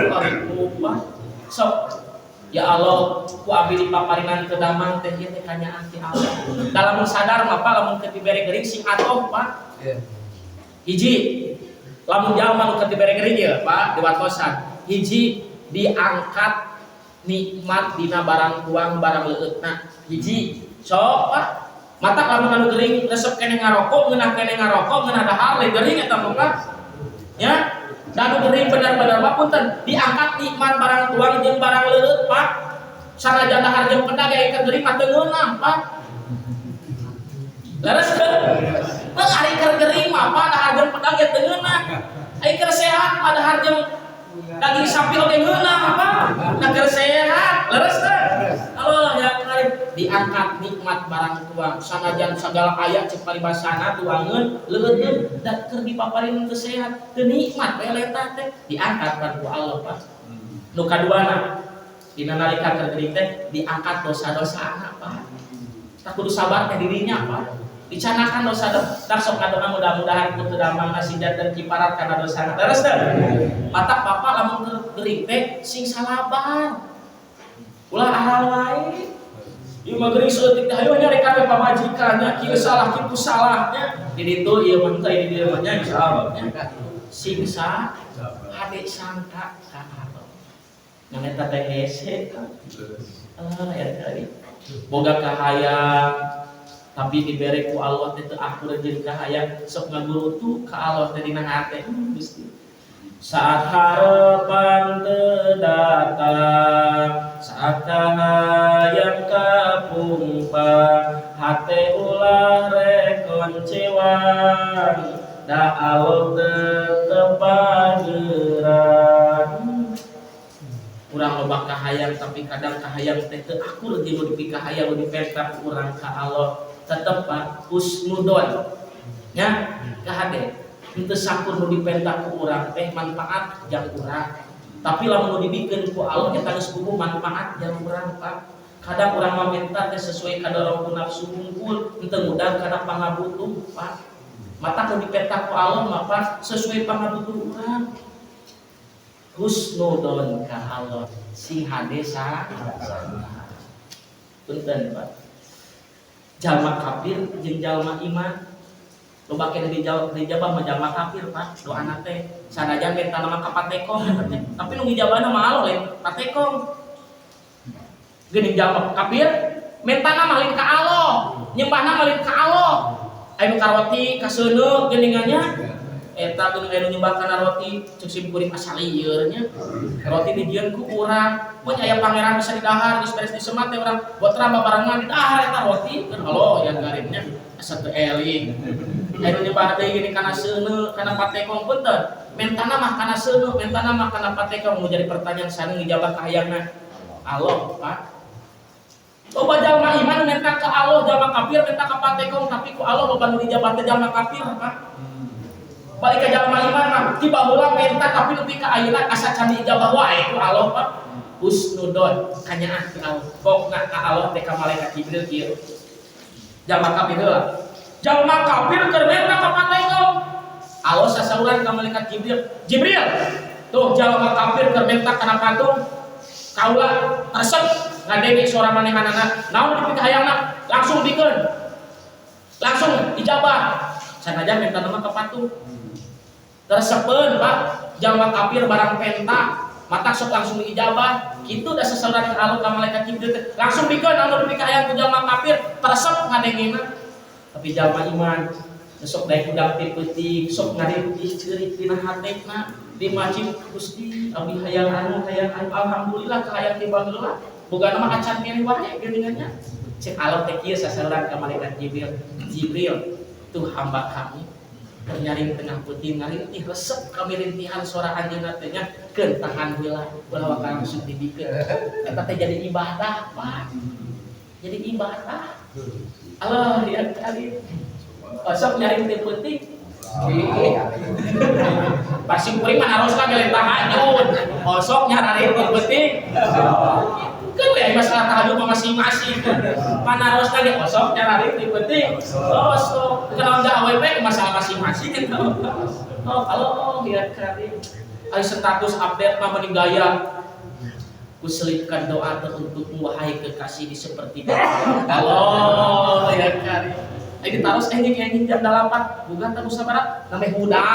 bari lupa sok ya Allah ku abi dipaparinan kedamang teh ieu teh kanyaan ti Allah dalam sadar mah Pak lamun teu dibere geuring sing atoh Pak hiji lamun jalma nu teu dibere geuring ieu Pak diwatosan hiji diangkat nikmat dina barang tuang barang leueutna hiji sok Pak mata lamun anu geuring resep keneh ngarokok ngeunah dahar le geuring eta mah Pak ya dan geuring benar-benar mah punten diangkat nikmat barang tuang jeung barang leueut Pak Sanajan dahar jeung pedag aya keur geuring mah teu ngeunah Pak. Leres teu? Teu ari keur geuring mah Pak dahar jeung pedag ge teu ngeunah. Ai keur sehat mah dahar jeung daging sapi oge ngeunah apa? Nah keur sehat. Leres teu? Allah ya karim diangkat nikmat barang tuang sanajan sagala aya cek paribasana tuangeun leureun da keur dipaparin teu sehat teu nikmat bae eta teh diangkat kan ku Allah Pak. Nu kaduana dina nalika keur geuring teh diangkat dosa-dosana Pak. Tak kudu sabar teh dirinya Pak. Dicanakan dosa dak sok ngadoa mudah-mudahan putu damang nasidat dan kiparat kana dosana. Terus teh. Mata Bapak lamun keur geuring teh sing salabar. Ulah ahal wae. Ieu mah geuring saeutik teh hayu nyari kabeh pamajikannya kieu salah kitu salahnya. Di ditu ieu mah teh di dieu mah nya insyaallah sing hade sangka ka Allah. Yang eta teh hese kan. Ya kali. Boga kahayang tapi dibere ku Allah teh teu akur jeung kahayang sok ngagurutu ka Allah teh dina hate Gusti. Saat harapan teu datang, saat kahayang kapungpang, hate ulah rekon cewang, da Allah teu pageran. Urang loba kahayang tapi kadang kahayang teh teu akur jeung nu dipikahayang nu dipenta ku urang ka Allah. Tetep Pak husnudon. Nya kahade teu sakur nu dipenta ku urang teh manfaat jang urang. Tapi lamun nu dibikeun ku Allah eta geus kudu manfaat jang urang Pak. Kadang urang mah minta teh sesuai kadar nafsu hungkul, henteu mudah kana pangabutuh Pak. Mata nu dipenta ku Allah mah Pak sesuai pangabutuh urang. Husnudon ka Allah sing hade sa. Punten Pak. Jalma kafir jeung jalma iman loba kene dijabah mah jalma kafir Pak doana teh sanajan menta nama ka patekong tapi nu ngijabahna mah Allah lain patekong geuning jalma kafir mentana mah lain ka Allah nyembahna mah lain ka Allah aya nu karwati ka seuneu geuningannya eta geuning aya nu nyembah kana roti ceuk sim kuring asal lieur nya roti dijieun ku urang mun aya pangeran bisa didahar geus beres disemat teh urang buat ramba barengan didahar eta roti kan Allah yang garimnya asa teu eling aya nu nyembah deui geuning kana seuneu kana patekong punten mentana mah kana seuneu mentana mah kana patekong mau jadi pertanyaan sana ngijabah ka hayangna Allah Pak. Loba jalma iman minta ka Allah jalma kafir minta ka patekong tapi ku Allah loba nu dijabah teh jalma kafir Pak. Balik ke jalma iman mah tiba heula minta tapi nepi ka ayeuna asa can diijabah wae ku Allah Pak. Husnudon kanyaan ti Allah. Pokna ka Allah teh ka malaikat Jibril kieu. Jalma kafir heula. Jalma kafir keur minta ka patekong. Allah sasauran ka malaikat Jibril. Jibril, tuh jalma kafir keur minta kana patung. Kaula resep ngadenge suara manehanana. Naon dipikahayangna? Langsung dikeun. Langsung dijabah. Sanajan minta nama ka patung. Tersepeun Pak, jalma kafir barang penta, mata sok langsung diijabah. Kitu da sasauran ka Allah ka malaikat Jibril langsung dikeun anu dipikahayang ku jalma kafir, tersep ngadengena. Tapi jalma iman sok daek budak ti peuting, sok ngadengti ceurik dina hatena, di masjid Gusti abdi hayang anu alhamdulillah kahayang ti baheula. Boga nama acan kene wae geuningannya. Cek Allah teh kieu sasauran ka malaikat Jibril. Jibril, tuh hamba kami nyaring tengah putih ngarintih resep kami rintihan suara anjeunna teh nya keun tangan heula ulah wakal langsung dibikeun eta teh jadi ibadah Pak jadi ibadah Allah lihat kali sok nyaring teh putih pasti kuring mah harus kagak tahajud sok nyaring teh putih kan ya masalah tahajud masing-masing panaros tadi osok nyari di penting osok kalau nggak AWP masalah masing-masing kan kalau lihat kali ada status update mah mending gaya kuselipkan doa untuk wahai kekasih di seperti Allah lihat kali ini taruh ini jam 8 bukan taruh sabar namanya budak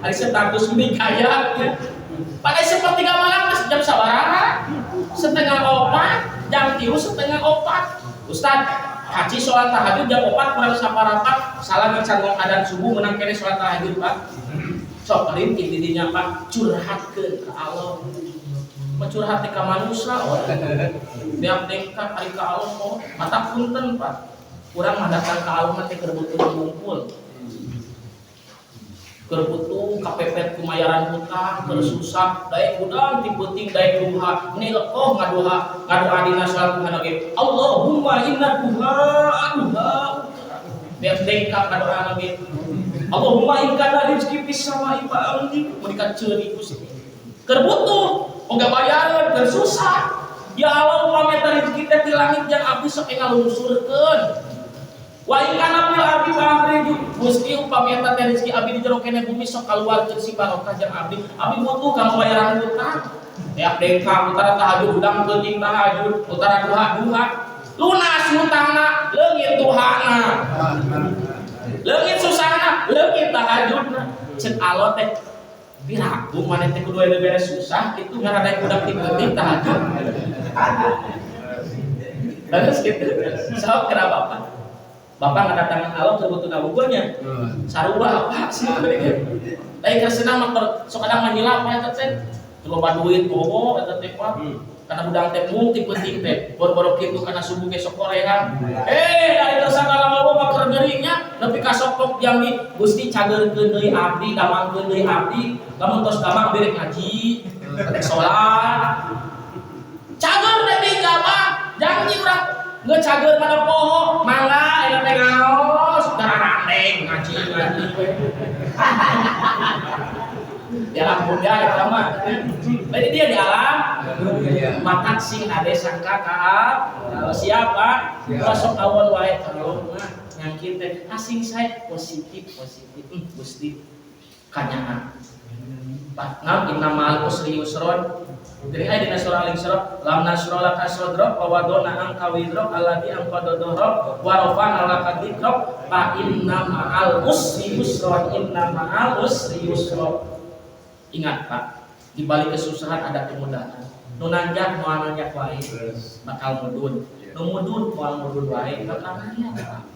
ada status ini gaya pada sepertiga malam jam sabaraha setengah 4 jam 3 setengah 4 Ustad haji sholat tahajud jam 4 kurang saparapat salah ngecan ngomong adan subuh menang kene sholat tahajud Pak sok rintik didinya Pak curhatkeun ke Allah Mencurhat ka manusia tiap deka ari ka Allah oh mata punten Pak urang mah datang ka Allah teh keur butuh ngumpul keur butuh kapepet kumayaran hutang keur susah daek udang ti peuting daek duha ini lekoh ngadoa dina salat Tuhan oge Allahumma inna duha tiap deka ngadoa oge Allahumma in kana rizqi fis samai fa'alni mun dikaceuri Gusti keur butuh oga bayaran keur susah ya Allah pameta rezeki teh di langit yang abdi sok ngalungsurkeun wa in kana fil ardi fa'akhriju Gusti pameta teh rezeki abdi di jero kene bumi sok kaluarkeun si barokah jeung abdi butuh ka bayaran hutang tiap deka utara tahajud udang teuting tahajud utara duha lunas hutangna leungit duhana leungit susahna leungit tahajudna ceuk Allah teh biraku mana teh kudu aya beres susah itu ngaradaek budak ti peuting tahajud. Terus gitu. Sok kena bapak. Bapak ngadatangan Allah keur butuh ngabugurnya. Sarua apa sih begitu. Lain keur senang mah sok kadang mah eta teh. Loba duit bobo eta teh Pak. Karena budang teh mung ti peuting teh. Boro-boro kitu kana subuh ge sok korehan. Dari tersangka loba mah keur geuringnya nepi ka sokok jambi Gusti cageurkeun deui abdi, damangkeun deui abdi. Lamun tos damang bere ngaji, rek salat. Cager teh jamaah, janji urang ngecager mana poho, mangga eta teh ngaos, dararandeng ngaji. Di alam bunda eta mah. Berarti dia di alam makan sing ade sangka kalau siapa sok awal wae kalau mah nyangkin teh asing saya positif Gusti kanyahan Pak ngam inna ma'al usri yusron dari ayat dina surah al-Isra lam nasra laka sadrak wa wadona anka widrak alladzi anqadha dhahrak wa rafa'na laka dzikrak fa inna ma'al usri yusron inna ma'al usri yusron. Ingat Pak, di balik kesusahan ada kemudahan. Nu nanjak moal nanjak wae bakal mudun. Nu mudun moal mudun wae bakal nanjak.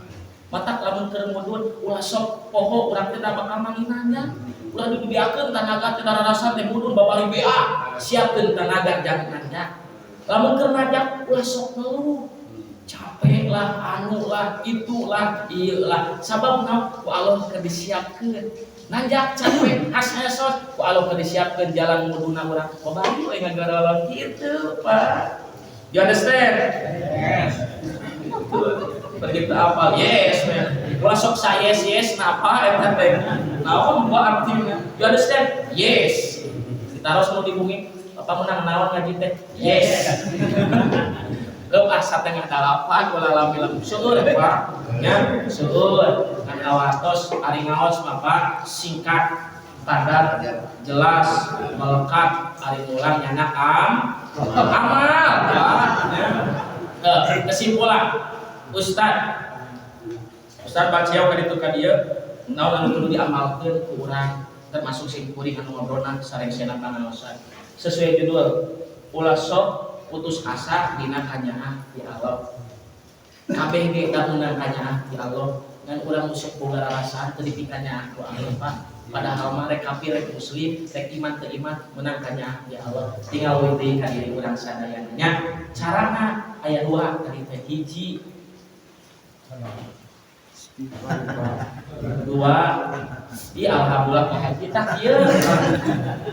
Matak lamun keur mudun ulah sok poho urang teh bakal mangi nanjak. Ulah dibiakeun tanaga teh rarasa teh mudun babari bea. Siapkeun tanaga jangan nanjak. Lamun keur nanjak ulah sok ngeluh. Capek lah, anu lah, itulah, ieu lah. Sabab naon ku Allah keur disiapkeun. Nanjak capek has-hasos ku Allah keur disiapkeun jalan muduna urang. Babari we ngagarolong kitu, Pak. You understand? Yes. Begitu apa? Yes, man. Ulah sok sa yes napa eta teh. Naon buat artinya? You understand? Yes. Ditaros nu di bumi, apa menang naon ngaji teh? Yes. Lo asa teh ngadalapan ulah lambi seueur Pak. Nya seueur kan awatos ari ngaos Bapak singkat padat jelas melekat ari ulang nyanak amal ya. Kesimpulan Ustad Baciau ka ditu ka dieu naon anu kudu diamalkeun ku urang termasuk sing kuring anu ngobrolna sareng senatan ngaosan sesuai judul ulah sok putus asa dina kanyaah di Allah. Kabeh ge da meunang kanyaah di Allah ngan urang musuk boga rarasaan teu dipikannya ku Allah Pak. Padahal mah rek kafir rek muslim rek iman teu iman meunang kanyaah di Allah. Tinggal weuting ka diri urang sadayana nya. Carana aya dua tadi teh hiji dua di alhamdulillah Pak kita kieu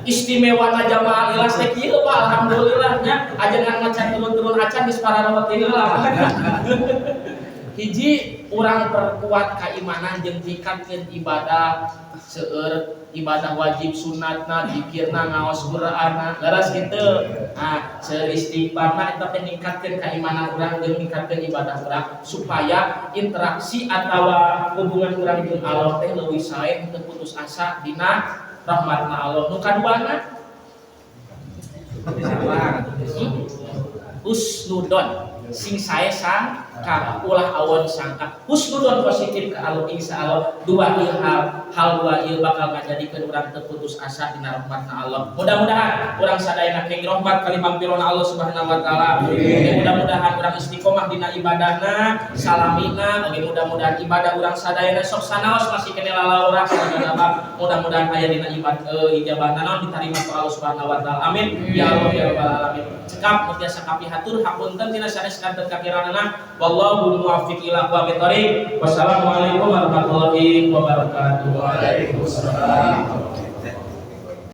istimewa jamaah ikhlas teh kieu Pak alhamdulillah nya ajengan macan turun-turun acan geus pararawat ieu lah. Hiji urang perkuat keimanan jeung tingkatkeun ibadah seueur ibadah wajib sunatna zikirna ngaos Qur'anna leres kitu. Nah, seueur istighfarna eta teh ningkatkeun keimanan urang jeung ningkatkeun ibadah urang supaya interaksi atawa hubungan urang jeung Allah teh leuwih sae teu putus asa dina rahmatna Allah. Nu kaduana husnudon sing sae sang ka ulah awan sangka husnudon positif ka Allah insyaallah dua hal dua ieu bakal ngajadikeun urang teu putus asa dina rahmatna Allah. Mudah-mudahan urang sadayana kenging rahmat kali mampirona Allah Subhanahu wa taala. Mudah-mudahan urang istiqomah dina ibadahna, salamina, mudah-mudahan ibadah urang sadayana sok sanaos masih kene lalauras sagala mudah-mudahan aya dina ibadah ijabahna naon diterima ku Allah Subhanahu wa taala. Amin ya Allah ya rabbal alamin. Cekap tiasa kapihatur hapunten tina sanes kanten kakiranana. Wallahu muwaffiq ila aqwamit thoriq. Wassalamualaikum warahmatullahi wabarakatuh. Waalaikumsalam.